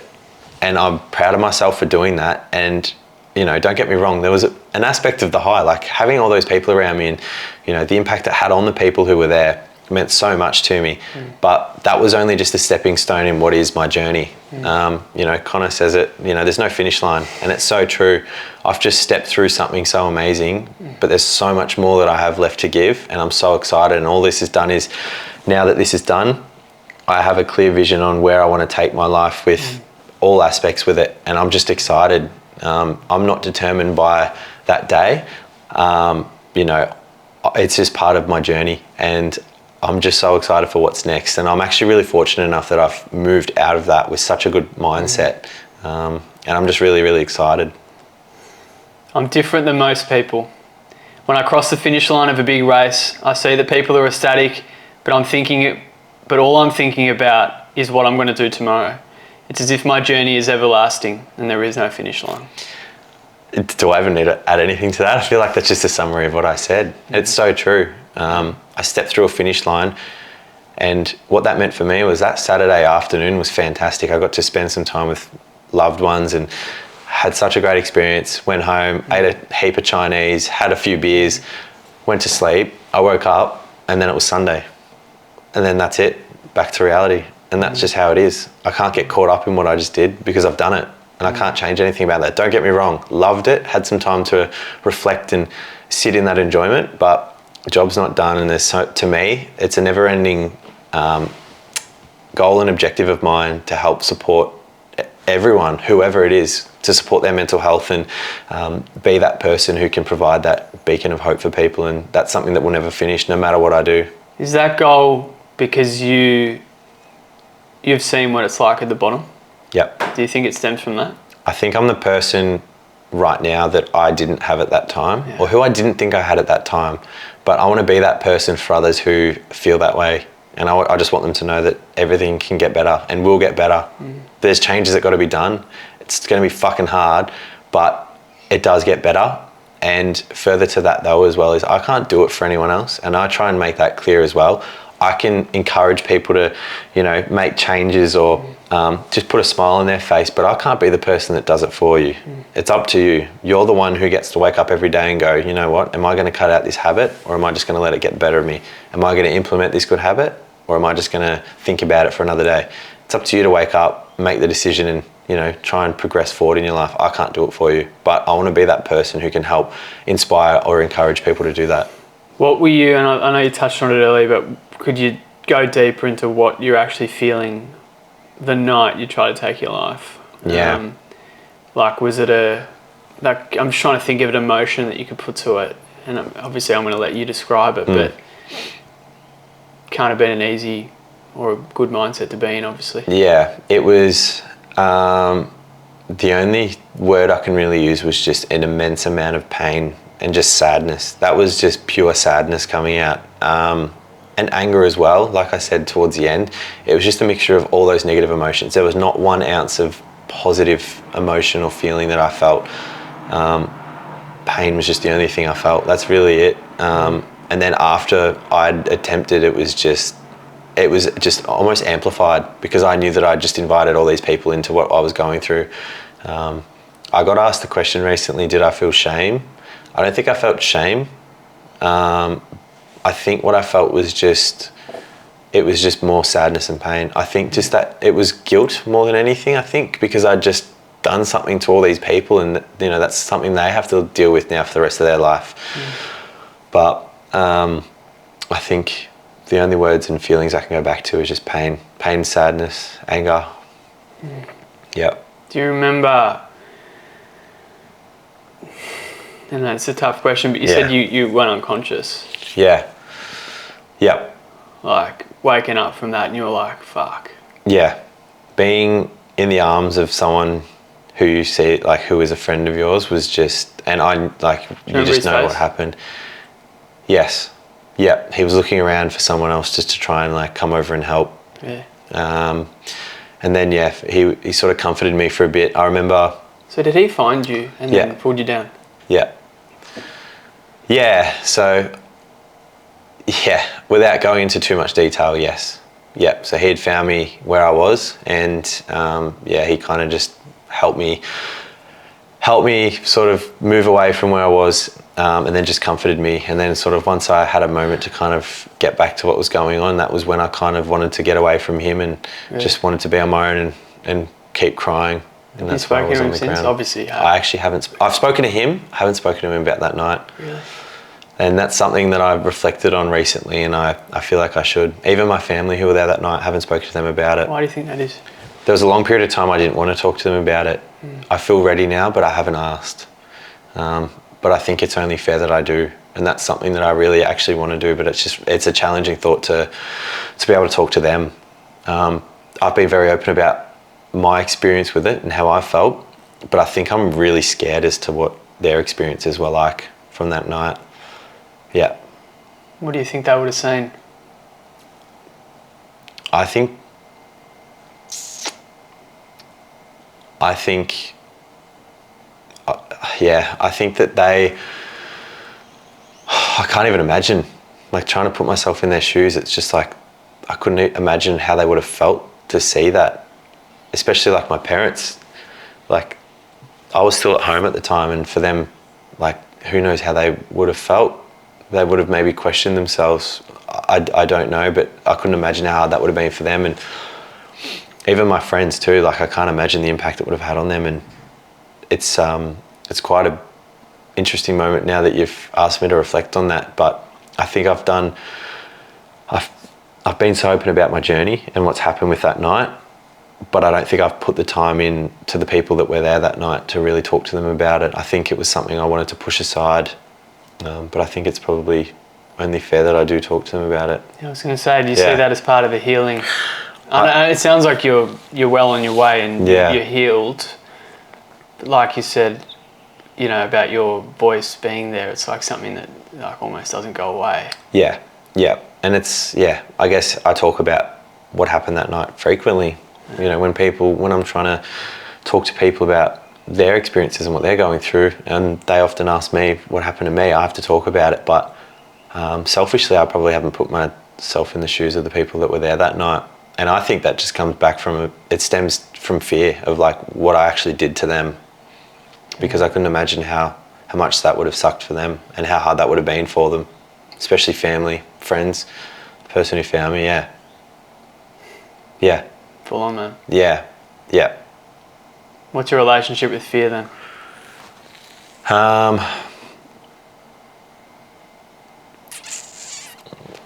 S2: And I'm proud of myself for doing that. And, don't get me wrong, there was an aspect of the high, like having all those people around me and, the impact it had on the people who were there meant so much to me. But that was only just a stepping stone in what is my journey. Connor says it, there's no finish line. And it's so true. I've just stepped through something so amazing, but there's so much more that I have left to give. And I'm so excited. And all this has done is, now that this is done, I have a clear vision on where I want to take my life with all aspects with it. And I'm just excited. I'm not determined by that day. It's just part of my journey. And I'm just so excited for what's next. And I'm actually really fortunate enough that I've moved out of that with such a good mindset. And I'm just really, really excited.
S1: I'm different than most people. When I cross the finish line of a big race, I see that people are ecstatic, but all I'm thinking about is what I'm going to do tomorrow. It's as if my journey is everlasting and there is no finish line.
S2: Do I even need to add anything to that? I feel like that's just a summary of what I said. It's so true. I stepped through a finish line, and what that meant for me was that Saturday afternoon was fantastic. I got to spend some time with loved ones and had such a great experience. Went home, ate a heap of Chinese, had a few beers, went to sleep. I woke up and then it was Sunday. And then that's it, back to reality. And that's just how it is. I can't get caught up in what I just did because I've done it and I can't change anything about that. Don't get me wrong, loved it, had some time to reflect and sit in that enjoyment, but the job's not done. And to me, it's a never ending goal and objective of mine to help support everyone, whoever it is, to support their mental health and be that person who can provide that beacon of hope for people. And that's something that will never finish no matter what I do.
S1: Is that goal because you've seen what it's like at the bottom?
S2: Yep.
S1: Do you think it stems from that?
S2: I think I'm the person right now that I didn't have at that time, or who I didn't think I had at that time. But I want to be that person for others who feel that way. And I just want them to know that everything can get better and will get better. There's changes that got to be done. It's going to be fucking hard, but it does get better. And further to that though as well is I can't do it for anyone else. And I try and make that clear as well. I can encourage people to, make changes or just put a smile on their face, but I can't be the person that does it for you. It's up to you. You're the one who gets to wake up every day and go, you know what, am I going to cut out this habit or am I just going to let it get the better of me? Am I going to implement this good habit or am I just going to think about it for another day? It's up to you to wake up, make the decision and, try and progress forward in your life. I can't do it for you, but I want to be that person who can help inspire or encourage people to do that.
S1: What were you, and I know you touched on it earlier, but could you go deeper into what you're actually feeling the night you try to take your life?
S2: Yeah.
S1: Was it I'm just trying to think of an emotion that you could put to it, and obviously I'm going to let you describe it, but can't have been an easy or a good mindset to be in, obviously.
S2: Yeah, it was, the only word I can really use was just an immense amount of pain and just sadness. That was just pure sadness coming out. and anger as well. Like I said towards the end, it was just a mixture of all those negative emotions. There was not 1 ounce of positive emotion or feeling that I felt. Pain was just the only thing I felt. That's really it. And then after I'd attempted, it was just almost amplified, because I knew that I'd just invited all these people into what I was going through. I got asked the question recently, did I feel shame? I don't think I felt shame. I think what I felt was just more sadness and pain. I think just that it was guilt more than anything, I think, because I'd just done something to all these people, and that's something they have to deal with now for the rest of their life. But I think the only words and feelings I can go back to is just pain, sadness, anger. Yep.
S1: Do you remember, and that's a tough question, but you said you went unconscious.
S2: Yeah. Yep.
S1: Like waking up from that and you were like, fuck.
S2: Yeah. Being in the arms of someone who you see, like, who is a friend of yours, was just, and I, like, you just know what happened. Yes. Yeah. He was looking around for someone else just to try and, like, come over and help.
S1: Yeah.
S2: And then, he sort of comforted me for a bit. I remember.
S1: So did he find you and then pulled you down?
S2: Yeah. Yeah. So, without going into too much detail, yes. Yeah. So he had found me where I was, and he kind of just helped me sort of move away from where I was, and then just comforted me. And then sort of once I had a moment to kind of get back to what was going on, that was when I kind of wanted to get away from him and just wanted to be on my own and keep crying. And that's why I was on the ground.
S1: Obviously,
S2: I actually haven't. I've spoken to him. I haven't spoken to him about that night.
S1: Really?
S2: And that's something that I've reflected on recently, and I feel like I should. Even my family who were there that night, I haven't spoken to them about it.
S1: Why do you think that is?
S2: There was a long period of time I didn't want to talk to them about it. I feel ready now, but I haven't asked. But I think it's only fair that I do, and that's something that I really actually want to do, but it's a challenging thought to be able to talk to them. I've been very open about my experience with it and how I felt, but I think I'm really scared as to what their experiences were like from that night. Yeah.
S1: What do you think they would have seen?
S2: I think that I can't even imagine, like, trying to put myself in their shoes. It's just like, I couldn't imagine how they would have felt to see that, especially like my parents. Like, I was still at home at the time, and for them, like, who knows how they would have felt. They would have maybe questioned themselves. I don't know, but I couldn't imagine how hard that would have been for them. And even my friends too, like, I can't imagine the impact it would have had on them. And it's quite a interesting moment now that you've asked me to reflect on that. But I think I've been so open about my journey and what's happened with that night, but I don't think I've put the time in to the people that were there that night to really talk to them about it. I think it was something I wanted to push aside, but I think it's probably only fair that I do talk to them about it.
S1: I was going to say, do you see that as part of the healing? It sounds like you're well on your way and you're healed. But like you said, about your voice being there, it's like something that, like, almost doesn't go away. Yeah.
S2: And I guess I talk about what happened that night frequently. When I'm trying to talk to people about their experiences and what they're going through, and they often ask me what happened to me, I have to talk about it. But selfishly, I probably haven't put myself in the shoes of the people that were there that night. And I think that just comes back it stems from fear of, like, what I actually did to them, because I couldn't imagine how much that would have sucked for them and how hard that would have been for them, especially family, friends, the person who found me. Yeah.
S1: Full on, man.
S2: Yeah.
S1: What's your relationship with fear then?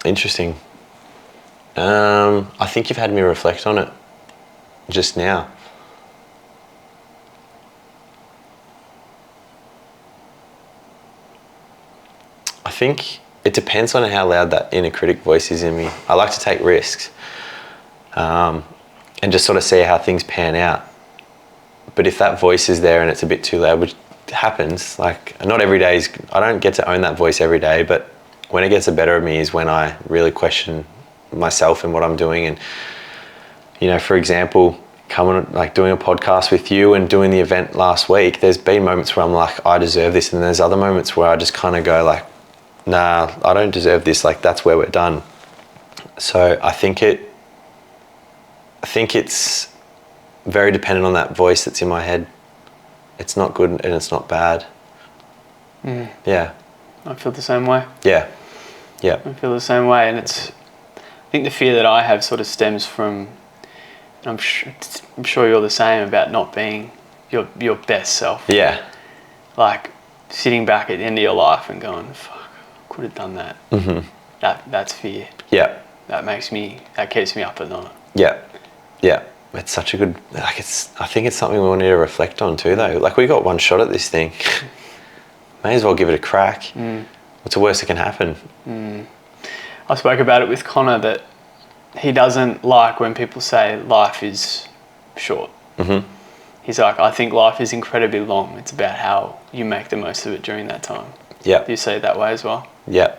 S2: Interesting. I think you've had me reflect on it just now. I think it depends on how loud that inner critic voice is in me. I like to take risks and just sort of see how things pan out. But if that voice is there and it's a bit too loud, which happens, like, not every day I don't get to own that voice every day, but when it gets the better of me is when I really question myself and what I'm doing. And, you know, for example, coming, like doing a podcast with you and doing the event last week, there's been moments where I'm like, I deserve this. And there's other moments where I just kind of go like, nah, I don't deserve this. Like, that's where we're done. So I think it's very dependent on that voice that's in my head. It's not good and it's not bad. Yeah.
S1: I feel the same way.
S2: Yeah. Yeah.
S1: I feel the same way. And I think the fear that I have sort of stems from, I'm sure you're the same, about not being your best self.
S2: Yeah.
S1: Like sitting back at the end of your life and going, fuck, I could have done that.
S2: Mm-hmm.
S1: That's fear.
S2: Yeah.
S1: That keeps me up at night.
S2: Yeah. Yeah. It's such a good, like I think it's something we want to reflect on too though. Like we got one shot at this thing. May as well give it a crack. What's the worst that can happen?
S1: I spoke about it with Connor that he doesn't like when people say life is short. Mm-hmm. He's like, I think life is incredibly long. It's about how you make the most of it during that time.
S2: Yeah.
S1: Do you see it that way as well?
S2: Yeah.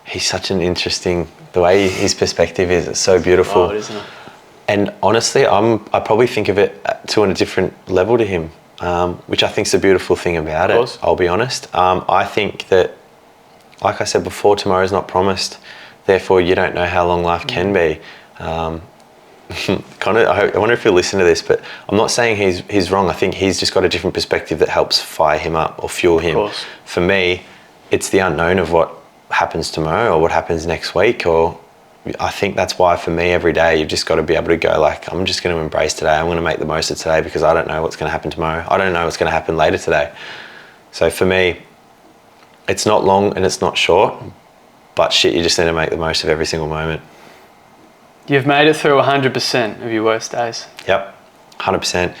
S2: He's such an interesting, the way his perspective is, it's so beautiful.
S1: Oh, isn't it?
S2: And honestly, I probably think of it to on a different level to him, which I think is a beautiful thing about it. I'll be honest. I think that, like I said before, tomorrow's not promised. Therefore, you don't know how long life can be. Connor, I wonder if you'll listen to this, but I'm not saying he's wrong. I think he's just got a different perspective that helps fire him up or fuel him.
S1: Of course.
S2: For me, it's the unknown of what happens tomorrow or what happens next week. Or I think that's why for me every day you've just got to be able to go like, I'm just going to embrace today. I'm going to make the most of today because I don't know what's going to happen tomorrow. I don't know what's going to happen later today. So for me, it's not long and it's not short, but shit, you just need to make the most of every single moment.
S1: You've made it through 100% of your worst days.
S2: Yep, 100%.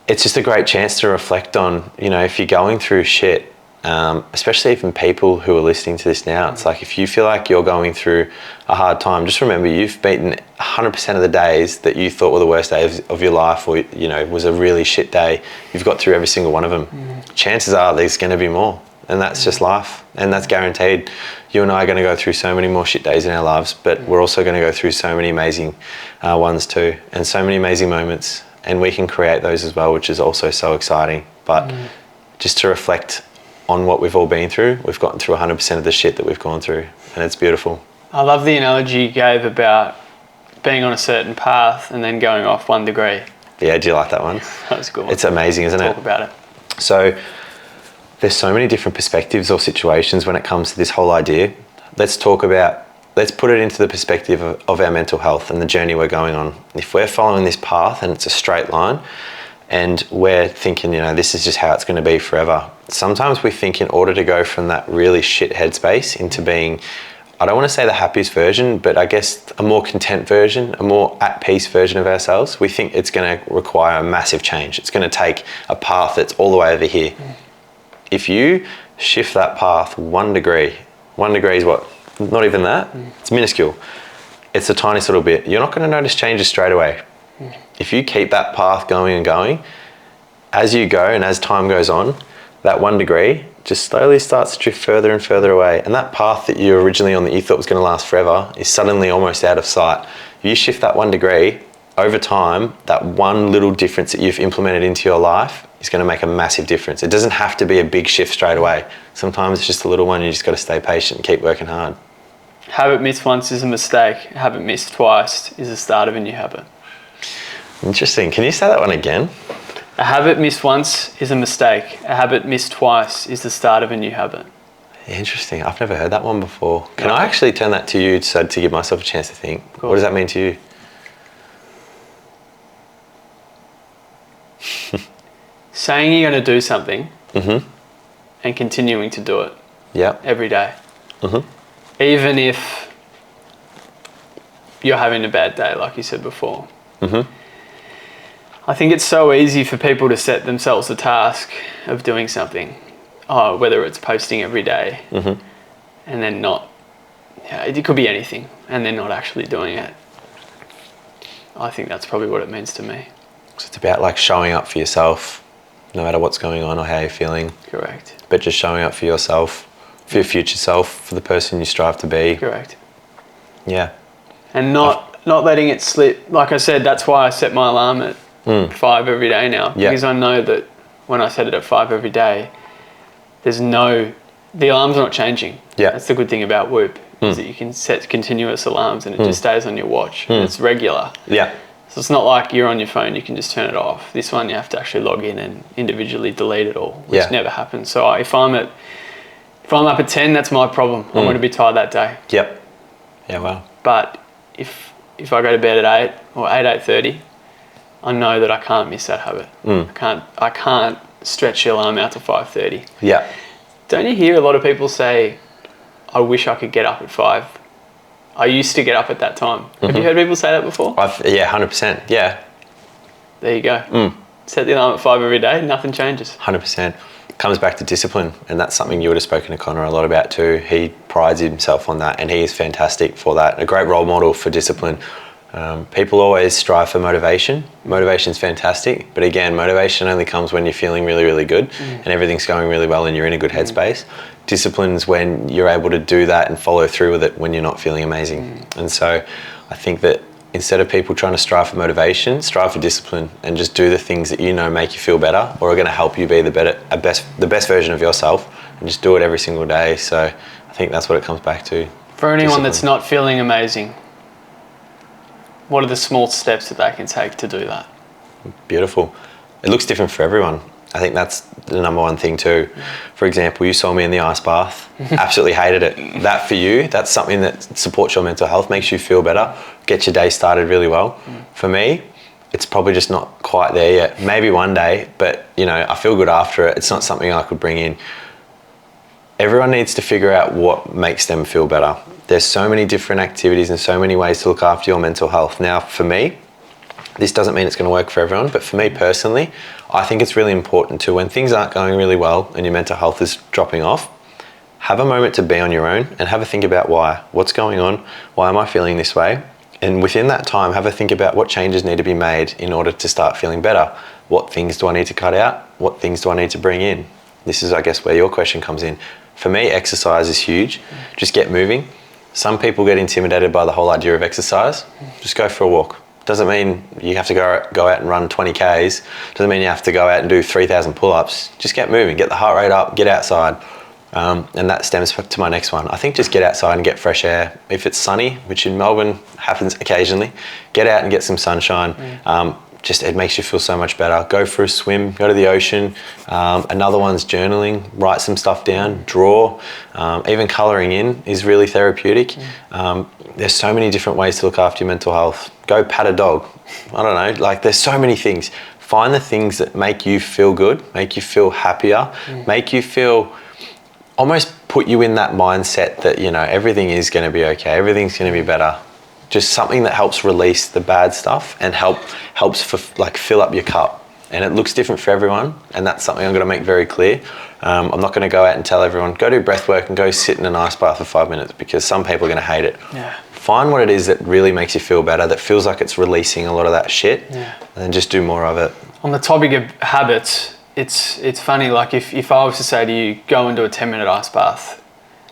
S2: It's just a great chance to reflect on, you know, if you're going through shit, especially even people who are listening to this now, it's like if you feel like you're going through a hard time, just remember you've beaten 100% of the days that you thought were the worst days of your life, or, you know, was a really shit day. You've got through every single one of them. Chances are there's going to be more, and that's just life, and that's guaranteed. You and I are going to go through so many more shit days in our lives, but we're also going to go through so many amazing ones too, and so many amazing moments, and we can create those as well, which is also so exciting. But just to reflect on what we've all been through, we've gotten through 100% of the shit that we've gone through, and it's beautiful.
S1: I love the analogy you gave about being on a certain path and then going off 1 degree.
S2: Yeah, do you like that one?
S1: That was a good one.
S2: It's amazing, isn't it?
S1: Talk about it.
S2: So there's so many different perspectives or situations when it comes to this whole idea. Let's put it into the perspective of our mental health and the journey we're going on. If we're following this path and it's a straight line, and we're thinking, you know, this is just how it's going to be forever. Sometimes we think in order to go from that really shit headspace into being, I don't want to say the happiest version, but I guess a more content version, a more at peace version of ourselves, we think it's going to require a massive change. It's going to take a path that's all the way over here. If you shift that path 1 degree is what? Not even that. It's minuscule. It's the tiniest little bit. You're not going to notice changes straight away. If you keep that path going and going, as you go and as time goes on, that 1 degree just slowly starts to drift further and further away. And that path that you originally on that you thought was going to last forever is suddenly almost out of sight. If you shift that 1 degree, over time, that one little difference that you've implemented into your life is going to make a massive difference. It doesn't have to be a big shift straight away. Sometimes it's just a little one. You just got to stay patient and keep working hard.
S1: Habit missed once is a mistake. Habit missed twice is the start of a new habit.
S2: Interesting. Can you say that one again?
S1: A habit missed once is a mistake. A habit missed twice is the start of a new habit.
S2: Interesting. I've never heard that one before. Can I actually turn that to you to give myself a chance to think? What does that mean to you?
S1: Saying you're going to do something and continuing to do it every day. Even if you're having a bad day, like you said before. I think it's so easy for people to set themselves a task of doing something, whether it's posting every day and then not, it could be anything, and then not actually doing it. I think that's probably what it means to me.
S2: So it's about like showing up for yourself no matter what's going on or how you're feeling.
S1: Correct.
S2: But just showing up for yourself, for your future self, for the person you strive to be.
S1: Correct.
S2: Yeah.
S1: And not letting it slip. Like I said, that's why I set my alarm at 5 every day now. Because I know that when I set it at 5 every day, the alarm's not changing.
S2: Yeah.
S1: That's the good thing about Whoop, is that you can set continuous alarms and it just stays on your watch. And it's regular.
S2: Yeah.
S1: So it's not like you're on your phone, you can just turn it off. This one you have to actually log in and individually delete it all, which never happens. So if I'm up at 10, that's my problem. I'm going to be tired that day.
S2: Yep. Yeah, wow.
S1: But if I go to bed at 8 or 8:30, I know that I can't miss that habit. I can't stretch the alarm out to 5:30.
S2: Yeah.
S1: Don't you hear a lot of people say, I wish I could get up at 5? I used to get up at that time. Have you heard people say that before?
S2: 100%. Yeah.
S1: There you go. Set the alarm at 5 every day, nothing changes.
S2: 100%. Comes back to discipline, and that's something you would have spoken to Connor a lot about too. He prides himself on that, and he is fantastic for that. A great role model for discipline. People always strive for motivation. Motivation's fantastic, but again, motivation only comes when you're feeling really, really good and everything's going really well and you're in a good headspace. Discipline's when you're able to do that and follow through with it when you're not feeling amazing. And so I think that instead of people trying to strive for motivation, strive for discipline and just do the things that you know make you feel better or are going to help you be the best version of yourself, and just do it every single day. So I think that's what it comes back to.
S1: For anyone that's not feeling amazing, what are the small steps that they can take to do that? Beautiful.
S2: It looks different for everyone. I think that's the number one thing too. For example, you saw me in the ice bath, absolutely hated it. That for you, that's something that supports your mental health, makes you feel better, gets your day started really well. For me, it's probably just not quite there yet. Maybe one day, but I feel good after it. It's not something I could bring in. Everyone needs to figure out what makes them feel better. There's so many different activities and so many ways to look after your mental health. Now, for me, this doesn't mean it's going to work for everyone, but for me personally, I think it's really important to, when things aren't going really well and your mental health is dropping off, have a moment to be on your own and have a think about why. What's going on? Why am I feeling this way? And within that time, have a think about what changes need to be made in order to start feeling better. What things do I need to cut out? What things do I need to bring in? This is, I guess, where your question comes in. For me, exercise is huge. Just get moving. Some people get intimidated by the whole idea of exercise. Just go for a walk. Doesn't mean you have to go out and run 20 Ks. Doesn't mean you have to go out and do 3,000 pull-ups. Just get moving, get the heart rate up, get outside. And that stems to my next one. I think just get outside and get fresh air. If it's sunny, which in Melbourne happens occasionally, get out and get some sunshine. It makes you feel so much better. Go for a swim, go to the ocean. Another one's journaling, write some stuff down, draw. Even colouring in is really therapeutic. There's so many different ways to look after your mental health. Go pat a dog. I don't know, there's so many things. Find the things that make you feel good, make you feel happier, make you feel, almost put you in that mindset that, everything is going to be okay, everything's going to be better. Just something that helps release the bad stuff and helps fill up your cup. And it looks different for everyone, and that's something I'm going to make very clear. I'm not going to go out and tell everyone, go do breath work and go sit in an ice bath for 5 minutes, because some people are going to hate it.
S1: Yeah.
S2: Find what it is that really makes you feel better, that feels like it's releasing a lot of that shit, and then just do more of it.
S1: On the topic of habits, it's funny, if I was to say to you, go and do a 10-minute ice bath,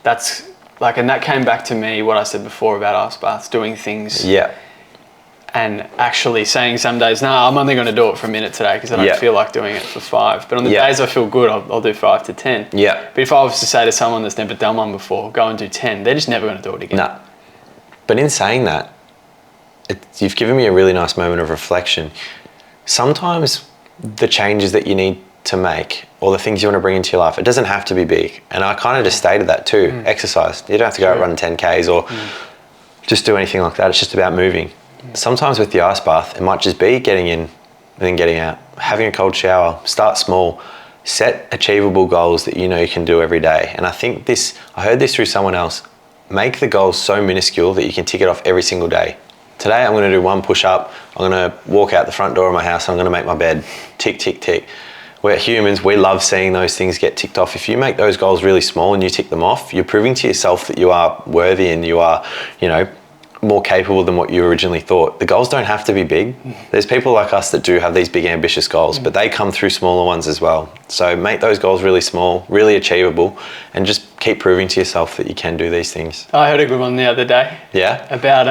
S1: that's and that came back to me, what I said before about ice baths, doing things. Yeah. And actually saying some days, I'm only going to do it for a minute today because I don't feel like doing it for 5. But on the days I feel good, I'll do 5 to 10. Yeah. But if I was to say to someone that's never done one before, go and do 10, they're just never going to do it again.
S2: No. But in saying that, you've given me a really nice moment of reflection. Sometimes the changes that you need to make, or the things you want to bring into your life, it doesn't have to be big. And I kind of just stated that too. Exercise. You don't have to go out run 10 Ks or just do anything like that. It's just about moving. Sometimes with the ice bath, it might just be getting in and then getting out, having a cold shower. Start small, set achievable goals that you can do every day. And I think I heard this through someone else. Make the goals so minuscule that you can tick it off every single day. Today I'm going to do 1 push-up. I'm going to walk out the front door of my house. I'm going to make my bed. Tick, tick, tick. We're humans, we love seeing those things get ticked off. If you make those goals really small and you tick them off, you're proving to yourself that you are worthy and you are, more capable than what you originally thought. The goals don't have to be big. There's people like us that do have these big ambitious goals, but they come through smaller ones as well. So make those goals really small, really achievable, and just keep proving to yourself that you can do these things.
S1: I heard a good one the other day.
S2: Yeah?
S1: About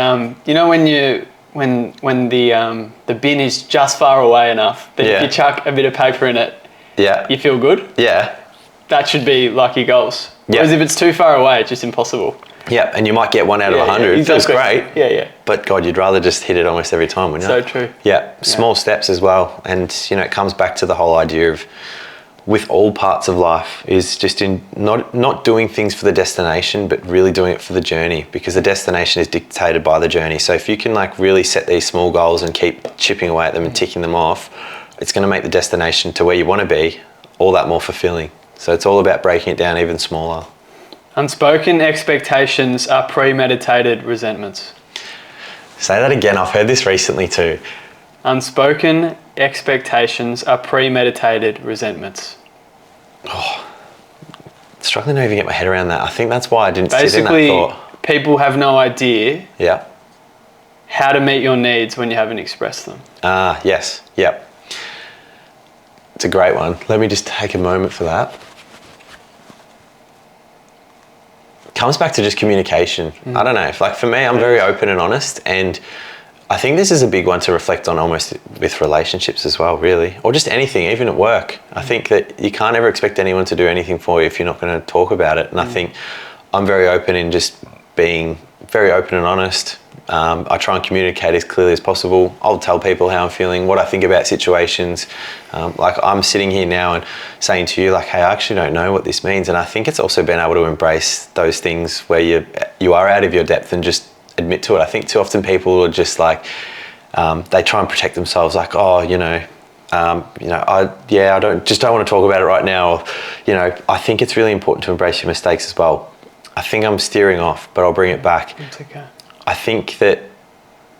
S1: when the bin is just far away enough that if you chuck a bit of paper in it, you feel good.
S2: Yeah.
S1: That should be like your goals.
S2: Yeah.
S1: Whereas if it's too far away, it's just impossible.
S2: Yeah, and you might get 1 out of 100.
S1: Yeah, exactly.
S2: It feels great.
S1: Yeah.
S2: But God, you'd rather just hit it almost every time, wouldn't you?
S1: So true.
S2: Yeah, small steps as well. And, it comes back to the whole idea of, with all parts of life, is just in not doing things for the destination, but really doing it for the journey, because the destination is dictated by the journey. So if you can really set these small goals and keep chipping away at them and ticking them off, it's going to make the destination to where you want to be all that more fulfilling. So it's all about breaking it down even smaller.
S1: Unspoken expectations are premeditated resentments.
S2: Say that again. I've heard this recently too.
S1: Unspoken expectations are premeditated resentments.
S2: Struggling to even get my head around that. I think that's why I didn't sit in that
S1: Basically,
S2: thought.
S1: people have no idea
S2: Yeah.
S1: how to meet your needs when you haven't expressed them.
S2: Yes. Yep. It's a great one. Let me just take a moment for that. Comes back to just communication. I don't know. For me, I'm very open and honest, and I think this is a big one to reflect on almost with relationships as well, really, or just anything, even at work. I think that you can't ever expect anyone to do anything for you if you're not going to talk about it. And I think I'm very open in just being very open and honest. I try and communicate as clearly as possible. I'll tell people how I'm feeling, what I think about situations. I'm sitting here now and saying to you, hey, I actually don't know what this means. And I think it's also been able to embrace those things where you are out of your depth and just admit to it. I think too often people are just they try and protect themselves, I don't want to talk about it right now. I think it's really important to embrace your mistakes as well. I think I'm steering off, but I'll bring it back.
S1: It's okay.
S2: I think that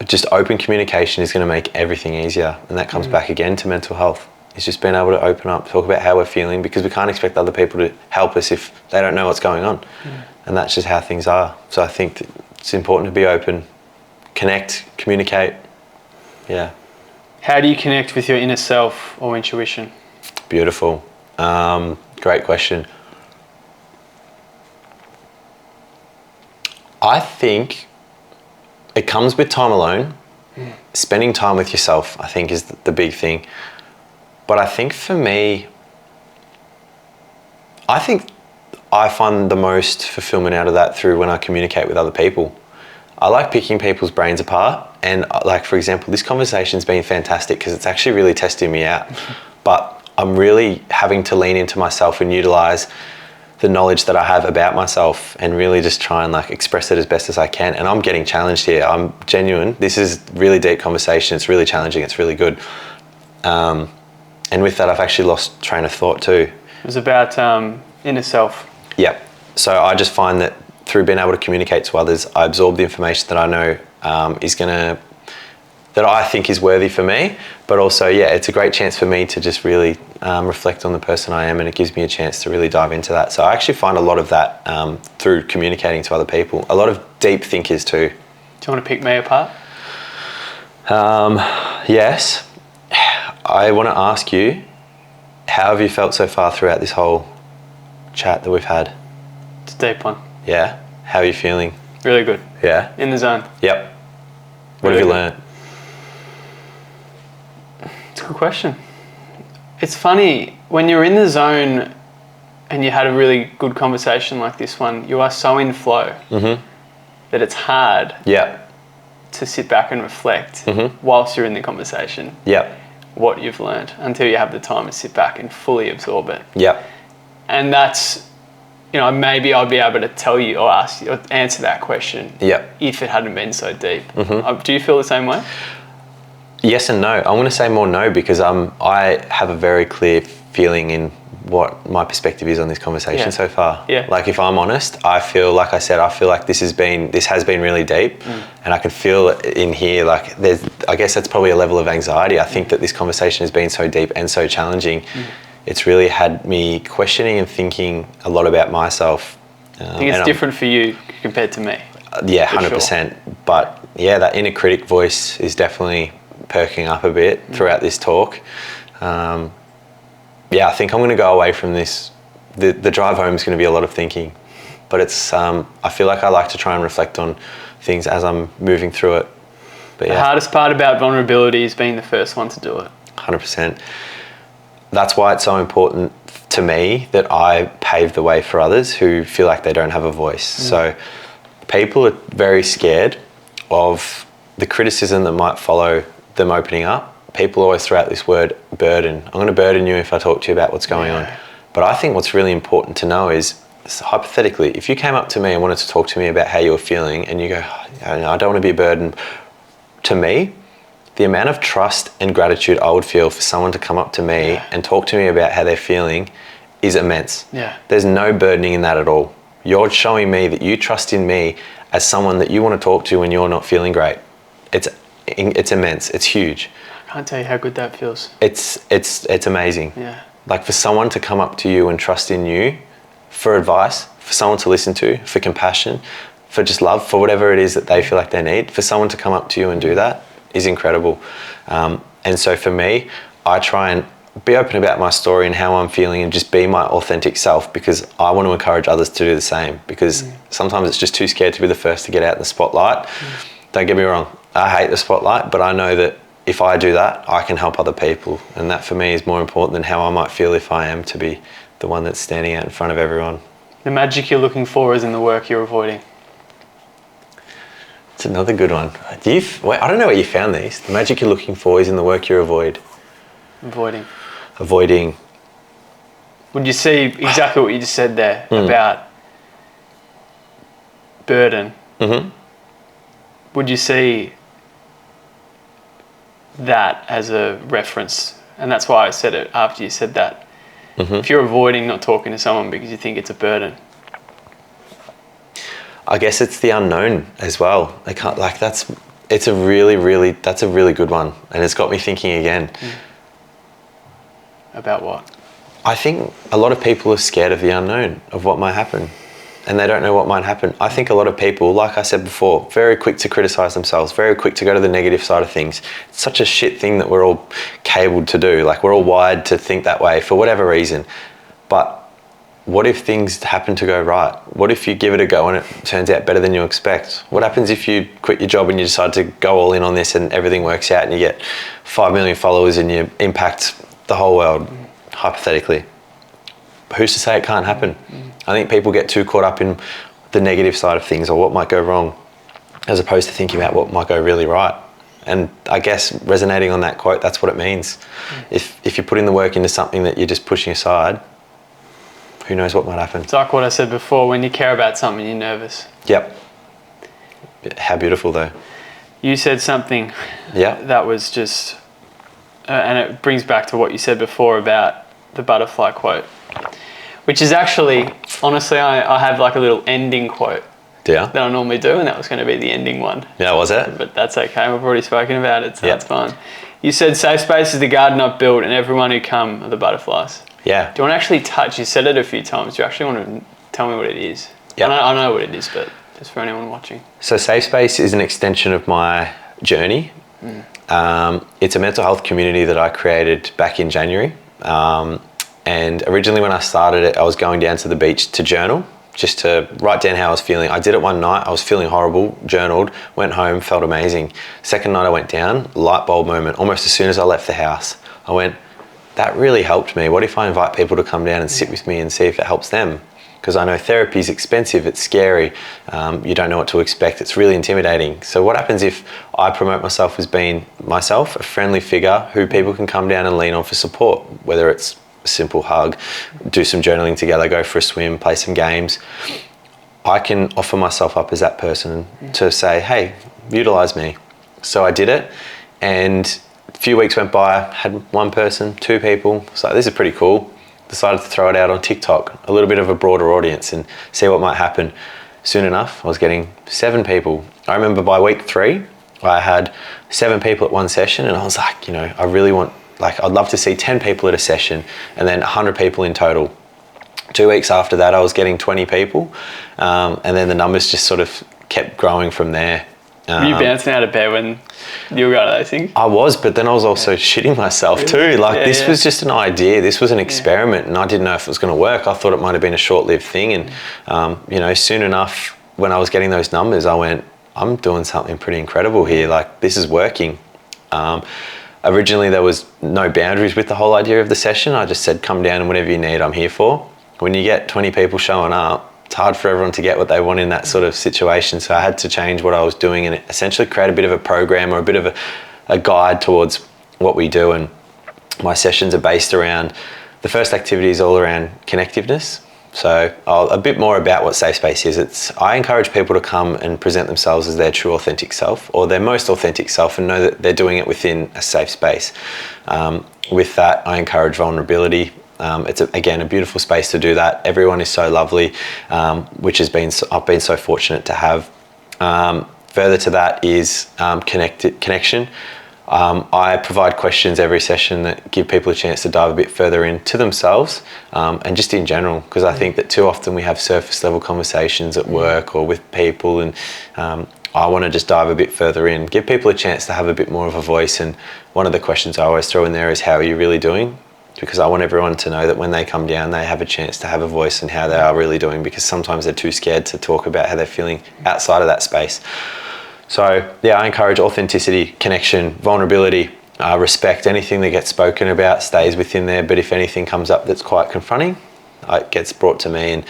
S2: just open communication is going to make everything easier, and that comes back again to mental health. It's just being able to open up, talk about how we're feeling, because we can't expect other people to help us if they don't know what's going on. And that's just how things are. So I think that it's important to be open, connect, communicate. Yeah.
S1: How do you connect with your inner self or intuition?
S2: Beautiful. Great question. I think it comes with time alone. Spending time with yourself, I think, is the big thing. But I think for me, I find the most fulfillment out of that through when I communicate with other people. I like picking people's brains apart, and for example, this conversation's been fantastic because it's actually really testing me out. But I'm really having to lean into myself and utilize the knowledge that I have about myself and really just try and express it as best as I can. And I'm getting challenged here. I'm genuine. This is really deep conversation. It's really challenging. It's really good. And with that, I've actually lost train of thought too.
S1: It was about inner self.
S2: Yeah. So I just find that through being able to communicate to others, I absorb the information that I know that I think is worthy for me, but also, it's a great chance for me to just really reflect on the person I am, and it gives me a chance to really dive into that. So I actually find a lot of that through communicating to other people. A lot of deep thinkers too.
S1: Do you want to pick me apart?
S2: Yes. I want to ask you, how have you felt so far throughout this whole chat that we've had?
S1: It's a deep one.
S2: Yeah? How are you feeling?
S1: Really good.
S2: Yeah?
S1: In the zone.
S2: Yep. What have you learned?
S1: It's a good question. It's funny, when you're in the zone and you had a really good conversation like this one, you are so in flow that it's hard to sit back and reflect whilst you're in the conversation what you've learned until you have the time to sit back and fully absorb it. And that's, maybe I'll be able to tell you or ask you or answer that question if it hadn't been so deep. Do you feel the same way?
S2: Yes and no. I'm going to say more no because I have a very clear feeling in what my perspective is on this conversation so far. If I'm honest, I feel like this has been really deep, and I can feel it in here. I guess that's probably a level of anxiety. I think that this conversation has been so deep and so challenging. It's really had me questioning and thinking a lot about myself.
S1: I think it's different for you compared to me.
S2: Yeah,
S1: For
S2: 100%. But yeah, that inner critic voice is definitely perking up a bit throughout this talk. Yeah, I think I'm going to go away from this. The drive home is going to be a lot of thinking, but it's. I feel like I like to try and reflect on things as I'm moving through it. But
S1: The
S2: yeah,
S1: hardest part about vulnerability is being the first one to do it.
S2: 100%. That's why it's so important to me that I pave the way for others who feel like they don't have a voice. So people are very scared of the criticism that might follow them opening up. People always throw out this word burden. I'm going to burden you if I talk to you about what's going on. But I think what's really important to know is, hypothetically, if you came up to me and wanted to talk to me about how you were feeling and you go, I don't want to be a burden, to me, the amount of trust and gratitude I would feel for someone to come up to me and talk to me about how they're feeling is immense.
S1: Yeah.
S2: There's no burdening in that at all. You're showing me that you trust in me as someone that you want to talk to when you're not feeling great. It's immense. It's huge.
S1: I can't tell you how good that feels.
S2: It's amazing.
S1: Yeah.
S2: Like, for someone to come up to you and trust in you for advice, for someone to listen to, for compassion, for just love, for whatever it is that they feel like they need, for someone to come up to you and do that is incredible. And so for me, I try and be open about my story and how I'm feeling and just be my authentic self, because I want to encourage others to do the same, because sometimes it's just too scared to be the first to get out in the spotlight. Don't get me wrong, I hate the spotlight, but I know that if I do that, I can help other people. And that for me is more important than how I might feel if I am to be the one that's standing out in front of everyone.
S1: The magic you're looking for is in the work you're avoiding.
S2: It's another good one. I don't know where you found these. The magic you're looking for is in the work you
S1: Avoiding.
S2: avoiding.
S1: Would you see exactly what you just said there about burden?
S2: Mm-hmm.
S1: Would you see that as a reference? And that's why I said it after you said that. If you're avoiding not talking to someone because you think it's a burden.
S2: I guess it's the unknown as well. It's a really good one. And it's got me thinking again.
S1: About what?
S2: I think a lot of people are scared of the unknown, of what might happen. And they don't know what might happen. I think a lot of people, like I said before, very quick to criticize themselves, very quick to go to the negative side of things. It's such a shit thing that we're all cabled to do. Like, we're all wired to think that way for whatever reason. But what if things happen to go right? What if you give it a go and it turns out better than you expect? What happens if you quit your job and you decide to go all in on this and everything works out and you get 5 million followers and you impact the whole world, hypothetically? Who's to say it can't happen? I think people get too caught up in the negative side of things or what might go wrong, as opposed to thinking about what might go really right. And I guess resonating on that quote, that's what it means. If you're putting the work into something that you're just pushing aside, who knows what might happen.
S1: It's like what I said before, when you care about something, you're nervous.
S2: Yep. How beautiful though.
S1: You said something that was just, and it brings back to what you said before about the butterfly quote, which is actually, honestly, I have like a little ending quote that I normally do, and that was going to be the ending one.
S2: Yeah, was it?
S1: But that's okay, we've already spoken about it, so
S2: Yep.
S1: that's fine. You said, safe space is the garden I've built, and everyone who come are the butterflies.
S2: Yeah.
S1: Do you want to actually touch, you said it a few times, do you actually want to tell me what it is?
S2: Yeah.
S1: I know what it is, but just for anyone watching.
S2: So Safe Space is an extension of my journey. It's a mental health community that I created back in January. And originally when I started it, I was going down to the beach to journal, just to write down how I was feeling. I did it one night, I was feeling horrible, journaled, went home, felt amazing. Second night I went down, light bulb moment, almost as soon as I left the house. I went, that really helped me. What if I invite people to come down and sit with me and see if it helps them? Because I know therapy is expensive, it's scary, you don't know what to expect, it's really intimidating. So what happens if I promote myself as being myself, a friendly figure who people can come down and lean on for support, whether it's a simple hug, do some journaling together, go for a swim, play some games. I can offer myself up as that person to say, hey, utilize me. So I did it, and a few weeks went by, had one person, 2 people, so this is pretty cool. Decided to throw it out on TikTok, a little bit of a broader audience, and see what might happen. Soon enough, I was getting 7 people. I remember by week 3, I had 7 people at one session, and I was like, I really want, I'd love to see 10 people at a session, and then 100 people in total. 2 weeks after that, I was getting 20 people, and then the numbers just sort of kept growing from there.
S1: Were you bouncing out of bed when you were going to those things?
S2: I was, but then I was also shitting myself too. Like this was just an idea. This was an experiment, and I didn't know if it was going to work. I thought it might have been a short-lived thing, and you know, soon enough, when I was getting those numbers, I went, I'm doing something pretty incredible here. Like this is working. Originally, there was no boundaries with the whole idea of the session. I just said, come down and whatever you need, I'm here for. When you get 20 people showing up, it's hard for everyone to get what they want in that sort of situation. So I had to change what I was doing and essentially create a bit of a program or a bit of a guide towards what we do. And my sessions are based around, the first activity is all around connectiveness. So a bit more about what Safe Space is. I encourage people to come and present themselves as their true authentic self or their most authentic self and know that they're doing it within a safe space. With that, I encourage vulnerability. It's again a beautiful space to do that. Everyone is so lovely, which I've been so fortunate to have. Further to that is connection. I provide questions every session that give people a chance to dive a bit further into themselves and just in general, because I think that too often we have surface level conversations at work or with people, and I want to just dive a bit further in, give people a chance to have a bit more of a voice. And one of the questions I always throw in there is, how are you really doing? Because I want everyone to know that when they come down, they have a chance to have a voice and how they are really doing, because sometimes they're too scared to talk about how they're feeling outside of that space. So yeah, I encourage authenticity, connection, vulnerability, respect. Anything that gets spoken about stays within there, but if anything comes up that's quite confronting, it gets brought to me. And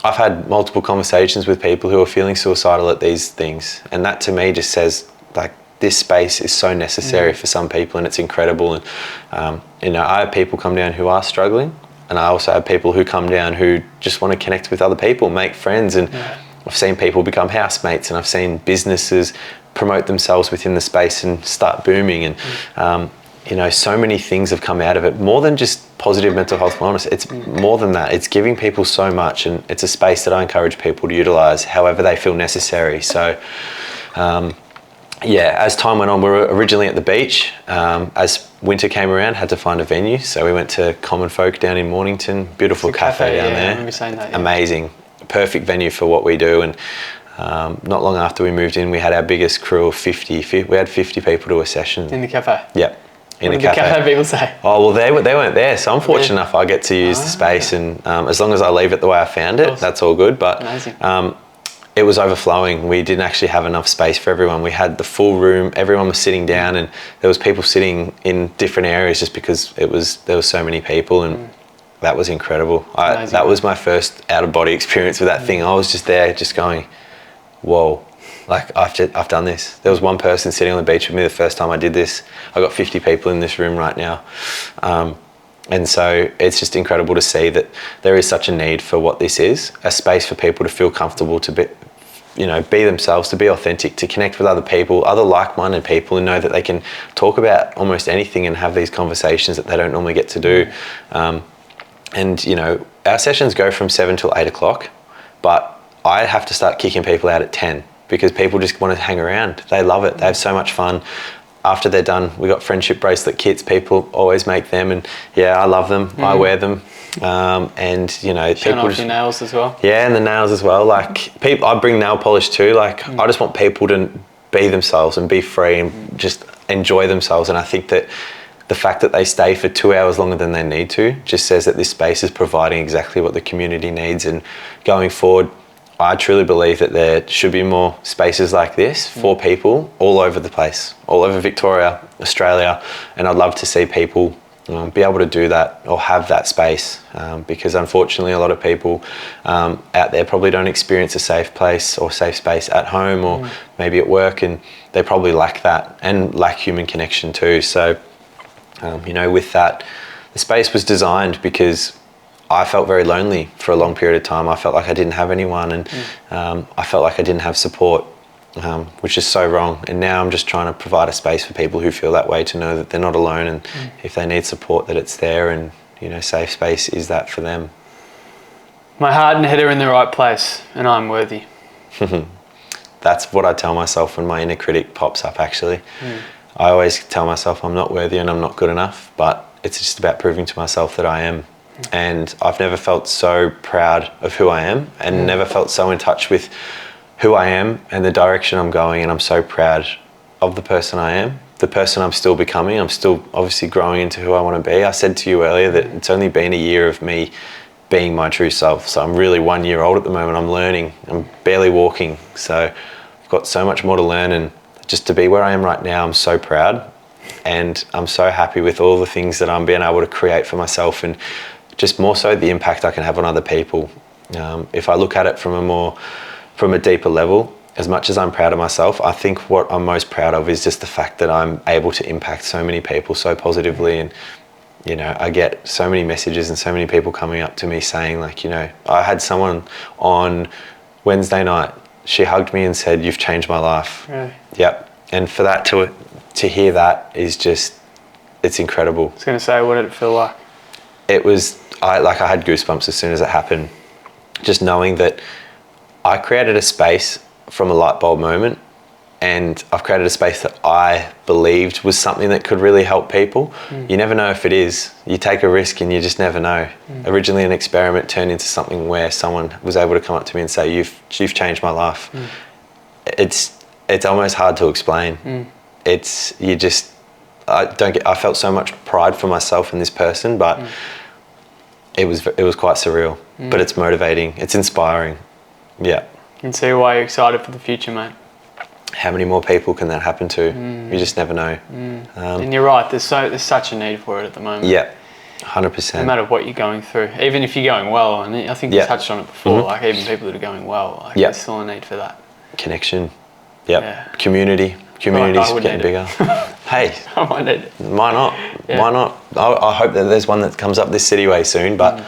S2: I've had multiple conversations with people who are feeling suicidal at these things, and that to me just says, like, this space is so necessary for some people, and it's incredible. And you know, I have people come down who are struggling, and I also have people who come down who just want to connect with other people, make friends. And I've seen people become housemates, and I've seen businesses promote themselves within the space and start booming. And you know, so many things have come out of it, more than just positive mental health wellness. It's more than that. It's giving people so much, and it's a space that I encourage people to utilize however they feel necessary. So yeah, as time went on, we were originally at the beach. As winter came around, had to find a venue. So we went to Common Folk down in Mornington. Beautiful cafe down there.
S1: I remember saying that,
S2: Amazing. Perfect venue for what we do. And not long after we moved in, we had our biggest crew of 50. We had 50 people to a session.
S1: In the cafe?
S2: Yep.
S1: What did the cafe people say?
S2: Oh, well, they weren't there. So I'm fortunate enough I get to use the space. And as long as I leave it the way I found it, that's all good. But
S1: amazing.
S2: It was overflowing. We didn't actually have enough space for everyone. We had the full room. Everyone was sitting down, and there was people sitting in different areas just because there was so many people, and that was incredible. That was my first out of body experience with that thing. I was just there, just going, whoa! Like I've done this. There was one person sitting on the beach with me the first time I did this. I got 50 people in this room right now. And so it's just incredible to see that there is such a need for what this is, a space for people to feel comfortable, to be themselves, to be authentic, to connect with other people, other like-minded people, and know that they can talk about almost anything and have these conversations that they don't normally get to do. And you know, our sessions go from 7 till 8 o'clock, but I have to start kicking people out at 10 because people just want to hang around. They love it. They have so much fun. After they're done, we got friendship bracelet kits. People always make them, and yeah, I love them. I wear them, and you know,
S1: showing off your nails as well.
S2: Yeah, and the nails as well. Like people, I bring nail polish too. Like I just want people to be themselves and be free and just enjoy themselves. And I think that the fact that they stay for 2 hours longer than they need to just says that this space is providing exactly what the community needs. And going forward, I truly believe that there should be more spaces like this for people all over the place, all over Victoria, Australia, and I'd love to see people be able to do that or have that space, because unfortunately a lot of people out there probably don't experience a safe place or safe space at home or maybe at work, and they probably lack that and lack human connection too. So, you know, with that, the space was designed because I felt very lonely for a long period of time. I felt like I didn't have anyone, and I felt like I didn't have support, which is so wrong. And now I'm just trying to provide a space for people who feel that way to know that they're not alone, and if they need support, that it's there, and you know, safe space is that for them.
S1: My heart and head are in the right place, and I'm worthy.
S2: That's what I tell myself when my inner critic pops up, actually. I always tell myself I'm not worthy and I'm not good enough, but it's just about proving to myself that I am. And I've never felt so proud of who I am, and never felt so in touch with who I am and the direction I'm going, and I'm so proud of the person I am, the person I'm still becoming. I'm still obviously growing into who I want to be. I said to you earlier that it's only been a year of me being my true self. So I'm really 1 year old at the moment. I'm learning. I'm barely walking. So I've got so much more to learn, and just to be where I am right now, I'm so proud, and I'm so happy with all the things that I'm being able to create for myself, and just more so the impact I can have on other people. If I look at it from a deeper level, as much as I'm proud of myself, I think what I'm most proud of is just the fact that I'm able to impact so many people so positively. And, you know, I get so many messages and so many people coming up to me saying, like, you know, I had someone on Wednesday night, she hugged me and said, "You've changed my life."
S1: Really?
S2: Yep. And for that to hear that is just, it's incredible.
S1: I was going to say, what did it feel like?
S2: It was, I had goosebumps as soon as it happened. Just knowing that I created a space from a light bulb moment, and I've created a space that I believed was something that could really help people. You never know if it is. You take a risk and you just never know. Originally an experiment turned into something where someone was able to come up to me and say, you've changed my life. It's almost hard to explain. I felt so much pride for myself and this person, but it was quite surreal. But it's motivating, it's inspiring. Yeah.
S1: You can see why you're excited for the future, mate.
S2: How many more people can that happen to? You just never know.
S1: And you're right, there's such a need for it at the moment.
S2: Yeah, 100%.
S1: No matter what you're going through, even if you're going well, and I think you touched on it before, like even people that are going well, like there's still a need for that.
S2: Connection. Yeah. Community's getting bigger. Hey,
S1: I might need it.
S2: Why not? Yeah. Why not? I hope that there's one that comes up this city way soon, but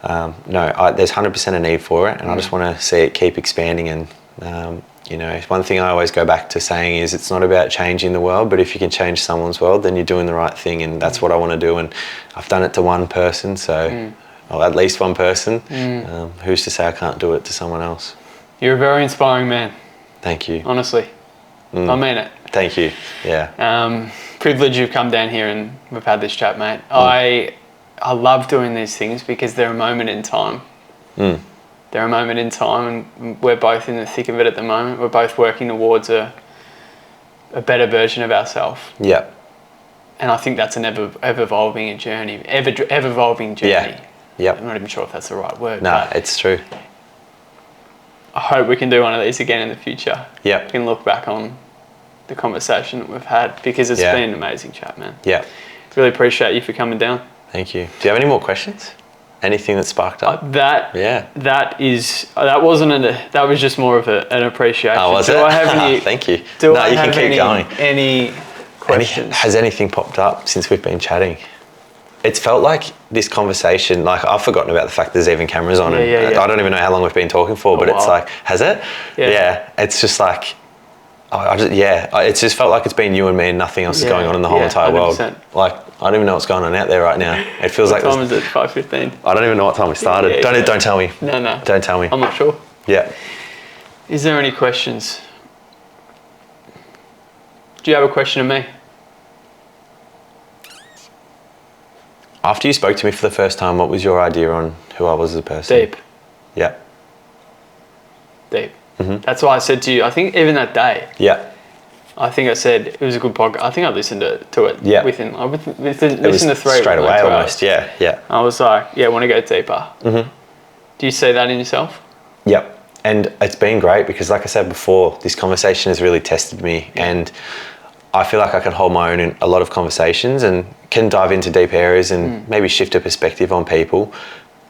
S2: there's 100% a need for it, and I just want to see it keep expanding. And you know, one thing I always go back to saying is, it's not about changing the world, but if you can change someone's world, then you're doing the right thing, and that's what I want to do. And I've done it to one person, so or at least one person. Who's to say I can't do it to someone else? You're a very inspiring man. Thank you. Honestly, I mean it. Thank you. Yeah. Privilege you've come down here and we've had this chat, mate. I love doing these things because they're a moment in time. They're a moment in time, and we're both in the thick of it at the moment. We're both working towards a better version of ourselves. Yeah. And I think that's an ever-evolving journey. Ever-evolving journey. Yeah. Yep. I'm not even sure if that's the right word. No, it's true. I hope we can do one of these again in the future. Yeah. We can look back on the conversation that we've had, because it's been an amazing chat, man. Yeah. Really appreciate you for coming down. Thank you. Do you have any more questions? Anything that sparked up? That was just more of an appreciation. Oh, was it? I have any? Thank you. You can keep going. Any questions? Has anything popped up since we've been chatting? It's felt like this conversation, like I've forgotten about the fact there's even cameras on. I don't even know how long we've been talking for, but it's like, has it? Yeah. It's just like, it's just felt like it's been you and me and nothing else is going on in the whole entire 100%. World. Like, I don't even know what's going on out there right now. It feels like... What time is it? 5:15? I don't even know what time we started. Don't tell me. No. Don't tell me. I'm not sure. Yeah. Is there any questions? Do you have a question of me? After you spoke to me for the first time, what was your idea on who I was as a person? Deep. Yeah. Deep. Mm-hmm. That's why I said to you, I think even that day. Yeah. I think I said it was a good podcast. I think I listened to it. Yeah. Within listened to 3 straight away almost. Yeah. I was like, I want to go deeper. Mm-hmm. Do you see that in yourself? Yep. And it's been great because, like I said before, this conversation has really tested me, and I feel like I can hold my own in a lot of conversations and can dive into deep areas and maybe shift a perspective on people.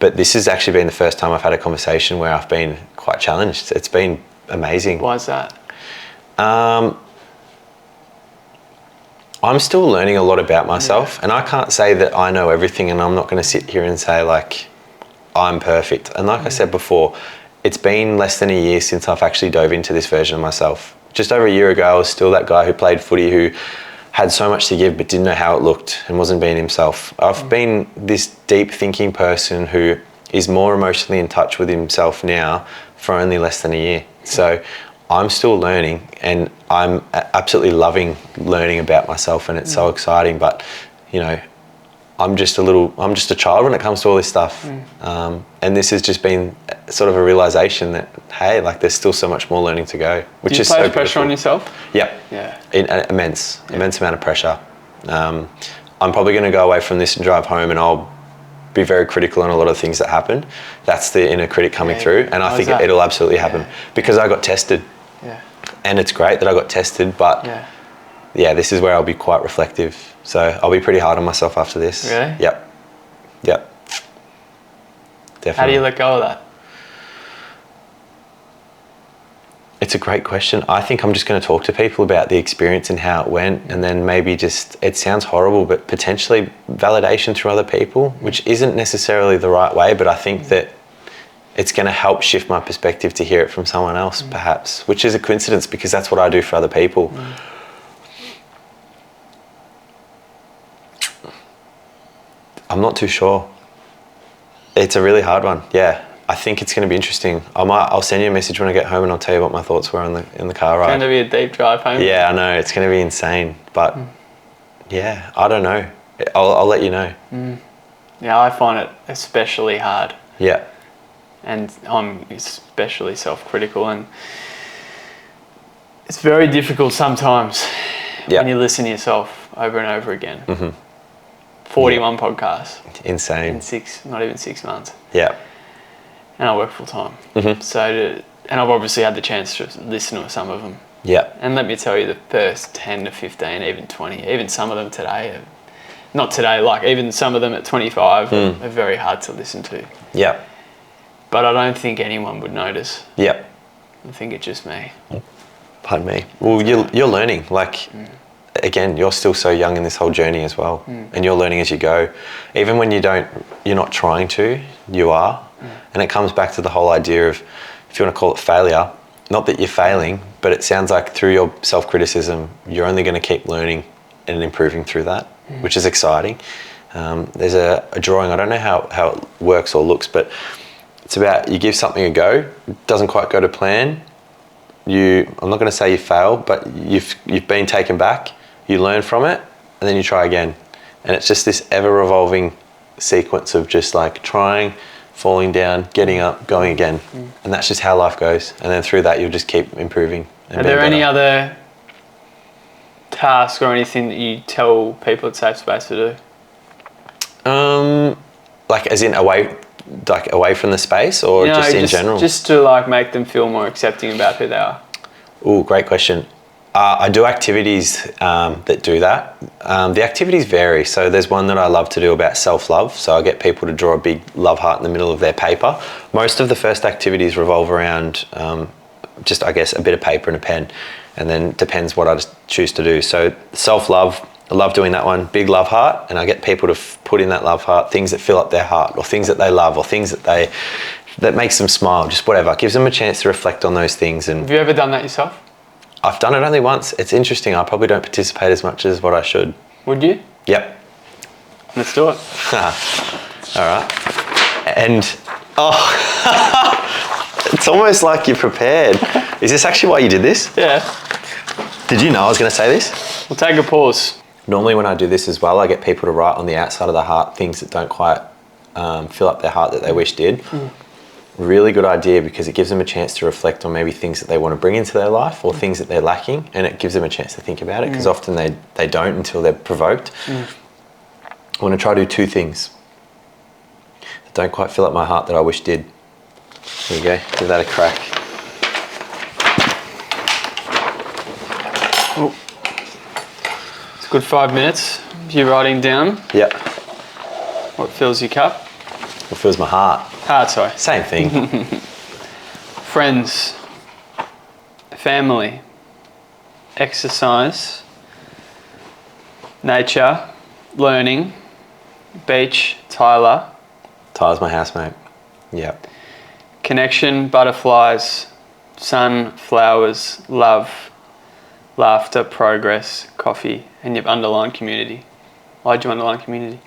S2: But this has actually been the first time I've had a conversation where I've been quite challenged. It's been amazing. Why is that? I'm still learning a lot about myself, and I can't say that I know everything, and I'm not going to sit here and say like I'm perfect. And like I said before, it's been less than a year since I've actually dove into this version of myself. Just over a year ago, I was still that guy who played footy, who had so much to give but didn't know how it looked and wasn't being himself. I've been this deep thinking person who is more emotionally in touch with himself now for only less than a year. So I'm still learning, and I'm absolutely loving learning about myself, and it's so exciting. But, you know, I'm just a child when it comes to all this stuff. And this has just been sort of a realization that, hey, like there's still so much more learning to go, which is so beautiful.
S1: Do you place pressure on yourself?
S2: Yep.
S1: Yeah.
S2: Immense amount of pressure. I'm probably going to go away from this and drive home, and I'll be very critical on a lot of things that happen. That's the inner critic coming through, and I think it'll absolutely happen because I got tested.
S1: Yeah.
S2: And it's great that I got tested, but yeah, this is where I'll be quite reflective. So I'll be pretty hard on myself after this.
S1: Really?
S2: Yep. Definitely.
S1: How do you let go of that?
S2: It's a great question. I think I'm just going to talk to people about the experience and how it went, and then maybe just, it sounds horrible, but potentially validation through other people, which isn't necessarily the right way, but I think that it's going to help shift my perspective to hear it from someone else, perhaps, which is a coincidence because that's what I do for other people. I'm not too sure. It's a really hard one. Yeah, I think it's going to be interesting. I'll send you a message when I get home, and I'll tell you what my thoughts were in the car ride.
S1: It's going to be a deep drive home.
S2: Yeah, I know. It's going to be insane. But yeah, I don't know. I'll let you know.
S1: Yeah, I find it especially hard.
S2: Yeah.
S1: And I'm especially self-critical, and it's very difficult sometimes when you listen to yourself over and over again. 41 podcasts.
S2: Insane.
S1: In not even 6 months.
S2: Yeah.
S1: And I work full time. And I've obviously had the chance to listen to some of them.
S2: Yeah.
S1: And let me tell you, the first 10 to 15, even 20, even some of them today, not today, like even some of them at 25 are very hard to listen to.
S2: Yeah.
S1: But I don't think anyone would notice.
S2: Yeah.
S1: I think it's just me.
S2: Pardon me. Well, you're learning. Like, again, you're still so young in this whole journey as well. And you're learning as you go. Even when you're not trying to, you are. And it comes back to the whole idea of, if you want to call it failure, not that you're failing, but it sounds like through your self-criticism, you're only going to keep learning and improving through that, which is exciting. There's a drawing, I don't know how it works or looks, but it's about you give something a go, it doesn't quite go to plan. I'm not going to say you fail, but you've been taken back, you learn from it, and then you try again. And it's just this ever-revolving sequence of just like trying, falling down, getting up, going again. And that's just how life goes. And then through that, you'll just keep improving.
S1: Are there any other tasks or anything that you tell people at Safe Space to
S2: do? Like as in away from the space, or just in general? Just
S1: to like make them feel more accepting about who they are.
S2: Oh, great question. I do activities that do that. The activities vary. So there's one that I love to do about self-love. So I get people to draw a big love heart in the middle of their paper. Most of the first activities revolve around just, I guess, a bit of paper and a pen. And then depends what I just choose to do. So self-love, I love doing that one, big love heart. And I get people to put in that love heart things that fill up their heart, or things that they love, or things that makes them smile, just whatever. It gives them a chance to reflect on those things. And
S1: have you ever done that yourself?
S2: I've done it only once. It's interesting. I probably don't participate as much as what I should.
S1: Would you?
S2: Yep.
S1: Let's do it.
S2: All right. And, it's almost like you're prepared. Is this actually why you did this?
S1: Yeah.
S2: Did you know I was going to say this?
S1: We'll take a pause.
S2: Normally when I do this as well, I get people to write on the outside of the heart things that don't quite fill up their heart that they wish did. Really good idea, because it gives them a chance to reflect on maybe things that they want to bring into their life, or things that they're lacking, and it gives them a chance to think about it, because often they don't until they're provoked. I want to try to do 2 things that don't quite fill up my heart that I wish did. There you go, give that a crack.
S1: Oh. It's a good 5 minutes. You're writing down.
S2: Yep.
S1: What fills your cup?
S2: What fills my heart?
S1: Heart, sorry.
S2: Same thing.
S1: Friends, family, exercise, nature, learning, beach, Tyler.
S2: Tyler's my housemate. Yep.
S1: Connection, butterflies, sun, flowers, love, laughter, progress, coffee, and you've underlined community. Why'd you underline community?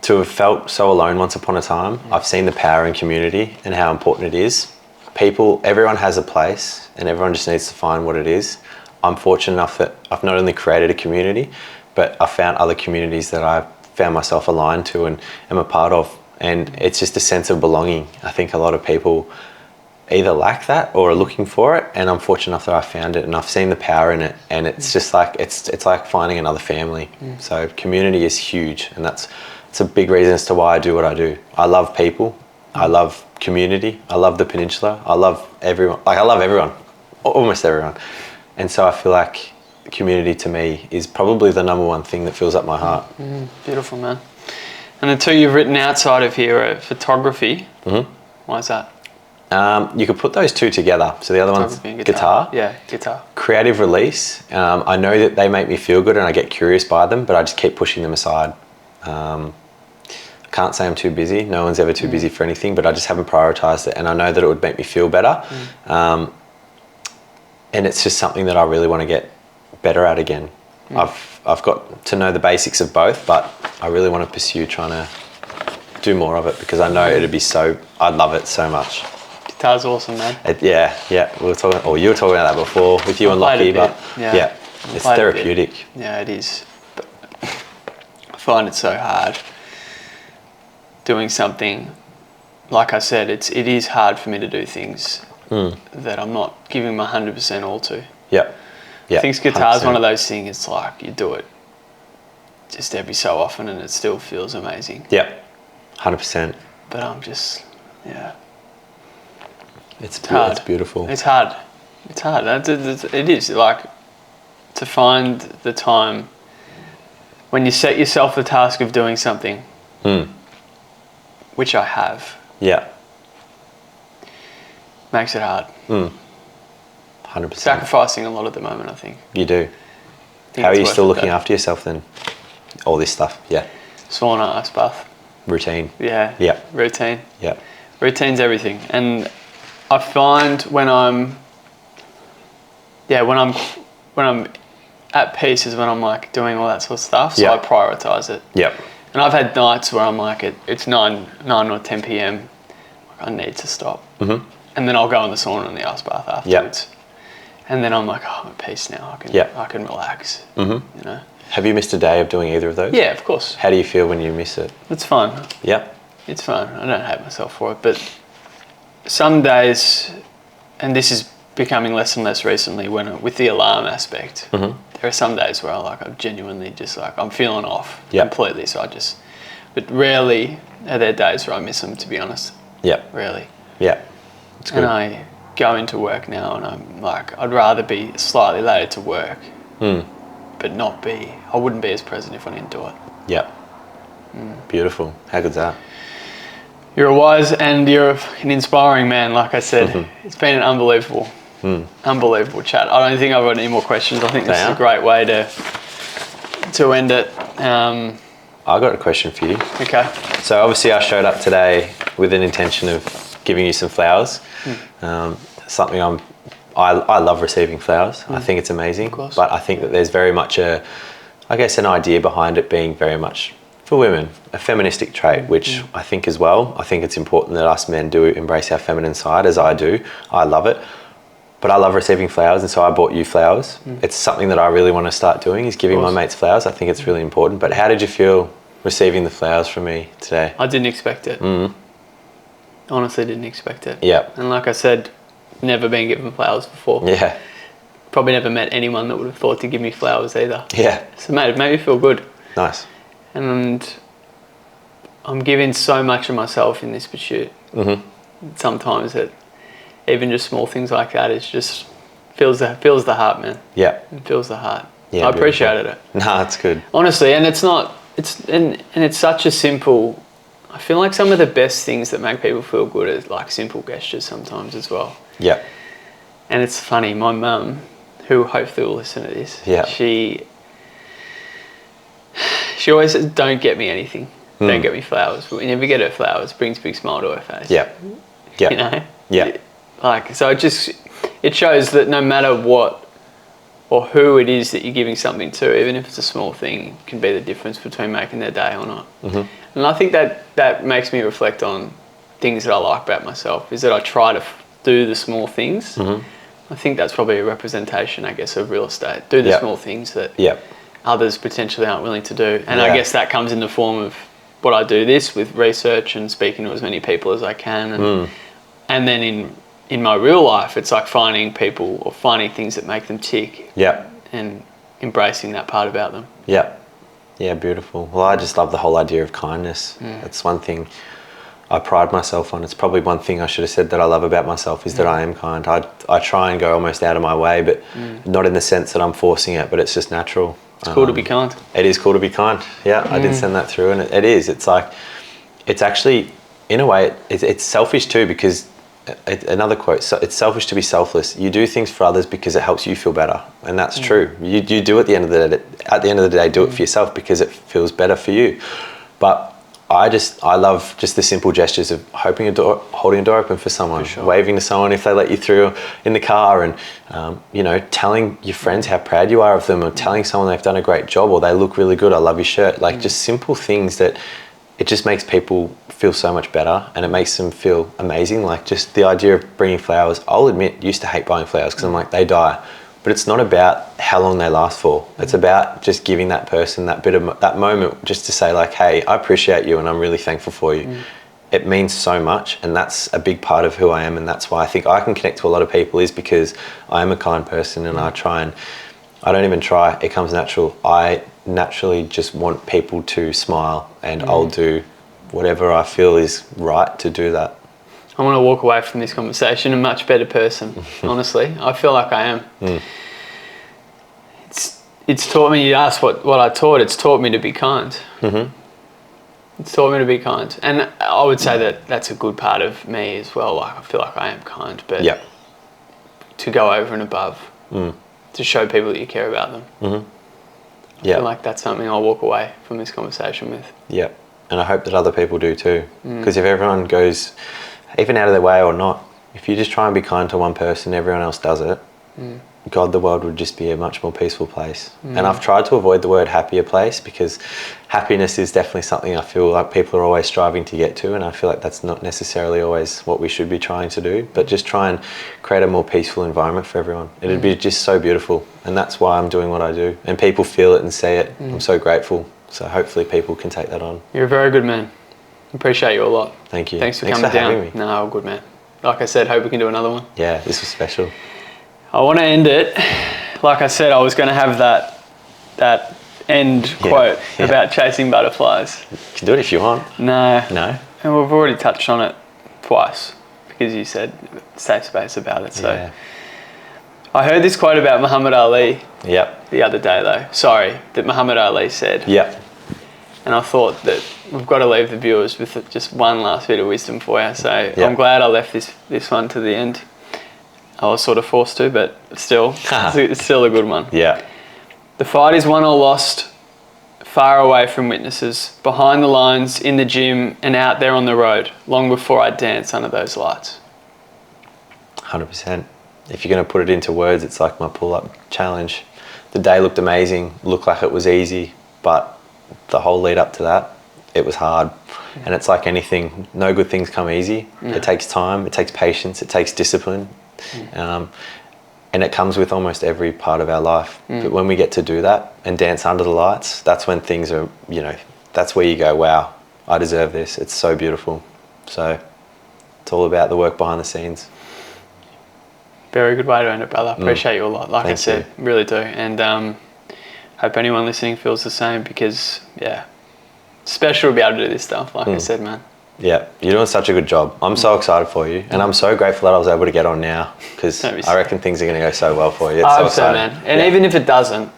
S2: To have felt so alone once upon a time, I've seen the power in community and how important it is. Everyone has a place, and everyone just needs to find what it is. I'm fortunate enough that I've not only created a community, but I've found other communities that I found myself aligned to and am a part of. And it's just a sense of belonging. I think a lot of people either lack that or are looking for it, and I'm fortunate enough that I found it and I've seen the power in it, and it's just like it's like finding another family. So community is huge, and it's a big reason as to why I do what I do. I love people, I love community, I love the peninsula, I love everyone. Like I love everyone, almost everyone, and so I feel like community to me is probably the number one thing that fills up my heart.
S1: Beautiful, man. And the two you've written outside of here are photography. Why is that?
S2: You could put those two together. So the other one's guitar.
S1: Yeah, guitar.
S2: Creative release. I know that they make me feel good and I get curious by them, but I just keep pushing them aside. I can't say I'm too busy. No one's ever too busy for anything, but I just haven't prioritised it. And I know that it would make me feel better. And it's just something that I really want to get better at again. I've got to know the basics of both, but I really want to pursue trying to do more of it because I know I'd love it so much.
S1: Guitar's awesome, man.
S2: Yeah. We were talking, or you were talking about that before with you and Lockie, but yeah, it's therapeutic.
S1: Yeah, it is. But I find it so hard doing something. Like I said, it is hard for me to do things that I'm not giving my 100% all to.
S2: Yeah.
S1: I think guitar's 100%. One of those things. It's like you do it just every so often, and it still feels amazing.
S2: Yeah, 100%.
S1: But I'm just,
S2: It's hard. It's beautiful.
S1: It's hard. It's hard. It is like to find the time when you set yourself the task of doing something, which I have.
S2: Yeah.
S1: Makes it hard.
S2: 100%.
S1: Sacrificing a lot at the moment, I think.
S2: You do. How are you still looking after yourself then? All this stuff, yeah.
S1: Sauna, ice bath.
S2: Routine.
S1: Yeah.
S2: Yeah.
S1: Routine.
S2: Yeah.
S1: Routine's everything. And I find when I'm at peace is when I'm like doing all that sort of stuff. So I prioritise it.
S2: Yep.
S1: And I've had nights where I'm like, it's 9 or 10 p.m. I need to stop. And then I'll go in the sauna and the ice bath afterwards. And then I'm like, I'm at peace now. I can relax. You know.
S2: Have you missed a day of doing either of those?
S1: Yeah, of course.
S2: How do you feel when you miss it?
S1: It's fun.
S2: Yep.
S1: It's fun. I don't hate myself for it, but some days, and this is becoming less and less recently, with the alarm aspect, there are some days where I'm genuinely just like I'm feeling off completely. So but rarely are there days where I miss them. To be honest.
S2: Yep.
S1: Rarely.
S2: Yeah. It's good.
S1: And I go into work now, and I'm like, I'd rather be slightly later to work, but I wouldn't be as present if I didn't do it.
S2: Yep. Beautiful. How good's that?
S1: You're a wise and you're an inspiring man, like I said. It's been an unbelievable chat. I don't think I've got any more questions. I think this is a great way to end it.
S2: I got a question for you.
S1: Okay.
S2: So obviously I showed up today with an intention of giving you some flowers. Something I love receiving flowers. I think it's amazing. Of course. But I think that there's very much an idea behind it being very much for women, a feministic trait, which I think as well. I think it's important that us men do embrace our feminine side, as I do. I love it. But I love receiving flowers, and so I bought you flowers. It's something that I really want to start doing, is giving my mates flowers. I think it's really important. But how did you feel receiving the flowers from me today?
S1: I didn't expect it. Honestly, didn't expect it.
S2: Yeah.
S1: And like I said, never been given flowers before.
S2: Yeah.
S1: Probably never met anyone that would have thought to give me flowers either.
S2: Yeah.
S1: So mate, it made me feel good.
S2: Nice.
S1: And I'm giving so much of myself in this pursuit. Sometimes that even just small things like that is just fills the heart, man.
S2: Yeah.
S1: It fills the heart.
S2: Yeah,
S1: I appreciated it.
S2: No, it's good.
S1: Honestly, and it's such a simple. I feel like some of the best things that make people feel good are like simple gestures sometimes as well.
S2: Yeah.
S1: And it's funny, my mum, who hopefully will listen to this, she always says, don't get me anything. Don't get me flowers. But whenever you get her flowers, it brings a big smile to her face.
S2: Yeah. Yeah.
S1: You know?
S2: Yeah.
S1: Like, so it shows that no matter what or who it is that you're giving something to, even if it's a small thing, can be the difference between making their day or not. And I think that makes me reflect on things that I like about myself, is that I try to do the small things. I think that's probably a representation, I guess, of real estate. Do the small things that others potentially aren't willing to do. And I
S2: Yeah.
S1: guess that comes in the form of what I do this with research and speaking to as many people as I can. And then in my real life, it's like finding people or finding things that make them tick.
S2: Yeah.
S1: And embracing that part about them.
S2: Yeah. Yeah, beautiful. Well, I just love the whole idea of kindness. That's one thing I pride myself on. It's probably one thing I should have said that I love about myself is that I am kind. I try and go almost out of my way, but not in the sense that I'm forcing it, but it's just natural.
S1: It's cool to be kind.
S2: It is cool to be kind. Yeah, I did send that through, and it is. It's like, it's actually, in a way, it's selfish too, because another quote, so it's selfish to be selfless. You do things for others because it helps you feel better, and that's true. You do at the end of the day, do it for yourself because it feels better for you. But I love just the simple gestures of holding a door open for someone, waving to someone if they let you through in the car, and telling your friends how proud you are of them, or telling someone they've done a great job, or they look really good, I love your shirt. Like just simple things that it just makes people feel so much better, and it makes them feel amazing. Like just the idea of bringing flowers. I'll admit, used to hate buying flowers because I'm like, they die. But it's not about how long they last for. It's about just giving that person that bit of that moment just to say like, hey, I appreciate you and I'm really thankful for you. It means so much, and that's a big part of who I am, and that's why I think I can connect to a lot of people, is because I am a kind person, and I don't even try, it comes natural. I naturally just want people to smile, and I'll do whatever I feel is right to do that.
S1: I want to walk away from this conversation a much better person, honestly. I feel like I am. It's taught me, you asked what I taught, it's taught me to be kind. It's taught me to be kind. And I would say that that's a good part of me as well. Like I feel like I am kind, but to go over and above, to show people that you care about them. I feel like that's something I'll walk away from this conversation with.
S2: Yeah, and I hope that other people do too. Because if everyone goes, even out of their way or not, if you just try and be kind to one person, everyone else does it, God, the world would just be a much more peaceful place. And I've tried to avoid the word happier place, because happiness is definitely something I feel like people are always striving to get to, and I feel like that's not necessarily always what we should be trying to do, but just try and create a more peaceful environment for everyone. It'd be just so beautiful, and that's why I'm doing what I do, and people feel it and see it. I'm so grateful, so hopefully people can take that on.
S1: You're a very good man. Appreciate you a lot.
S2: Thank you.
S1: Thanks for coming down. Having me. No, all good, man. Like I said, hope we can do another one.
S2: Yeah, this was special.
S1: I want to end it. Like I said, I was going to have that end quote about chasing butterflies.
S2: You can do it if you want.
S1: No.
S2: No?
S1: And we've already touched on it twice, because you said safe space about it. So I heard this quote about Muhammad Ali the other day, though. Sorry, that Muhammad Ali said. And I thought that we've got to leave the viewers with just one last bit of wisdom for you. So I'm glad I left this one to the end. I was sort of forced to, but still, it's still a good one. The fight is won or lost far away from witnesses, behind the lines, in the gym, and out there on the road, long before I dance under those lights.
S2: 100%. If you're going to put it into words, it's like my pull-up challenge. The day looked amazing, looked like it was easy, but the whole lead up to that, it was hard. And it's like anything, no good things come easy. It takes time, it takes patience, it takes discipline. And it comes with almost every part of our life. But when we get to do that and dance under the lights, that's when things are, that's where you go, wow, I deserve this. It's so beautiful. So it's all about the work behind the scenes.
S1: Very good way to end it, brother. Appreciate you a lot. Like I said, really do. And hope anyone listening feels the same, because, it's special to be able to do this stuff, like I said, man.
S2: Yeah, you're doing such a good job. I'm so excited for you, and I'm so grateful that I was able to get on now, because I reckon things are going to go so well for you. It's so exciting,
S1: man. And even if it doesn't, I'm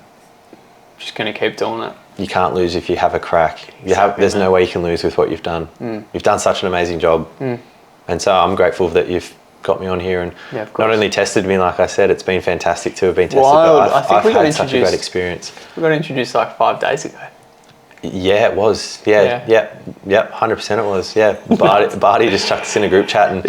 S1: just going to keep doing it.
S2: You can't lose if you have a crack. There's no way you can lose with what you've done. You've done such an amazing job, and so I'm grateful that you've got me on here and not only tested me, like I said, it's been fantastic to have been tested, but I've had such a great experience.
S1: We got introduced like 5 days ago.
S2: Yeah, it was. Yeah, 100% it was. Yeah, Barty just chucked us in a group chat, and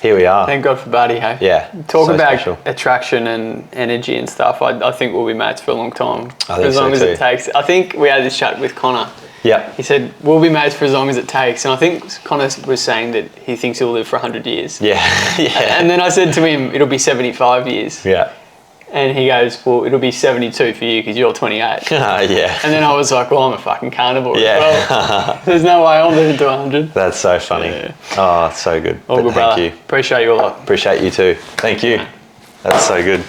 S2: here we are.
S1: Thank God for Barty, hey?
S2: Yeah.
S1: Talk about special. Attraction and energy and stuff. I think we'll be mates for a long time.
S2: For
S1: as long as it takes. I think we had this chat with Connor.
S2: Yeah.
S1: He said, we'll be mates for as long as it takes. And I think Connor was saying that he thinks he'll live for 100 years.
S2: Yeah.
S1: And then I said to him, it'll be 75 years.
S2: Yeah.
S1: And he goes, well, it'll be 72 for you because you're 28.
S2: Yeah.
S1: And then I was like, well, I'm a fucking carnivore
S2: Yeah.
S1: as well. There's no way I'm living to 100.
S2: That's so funny.
S1: Yeah.
S2: Oh, it's so good.
S1: All
S2: But
S1: good,
S2: thank
S1: brother.
S2: you.
S1: Appreciate you a lot.
S2: Appreciate you too. Thank you. That's so good.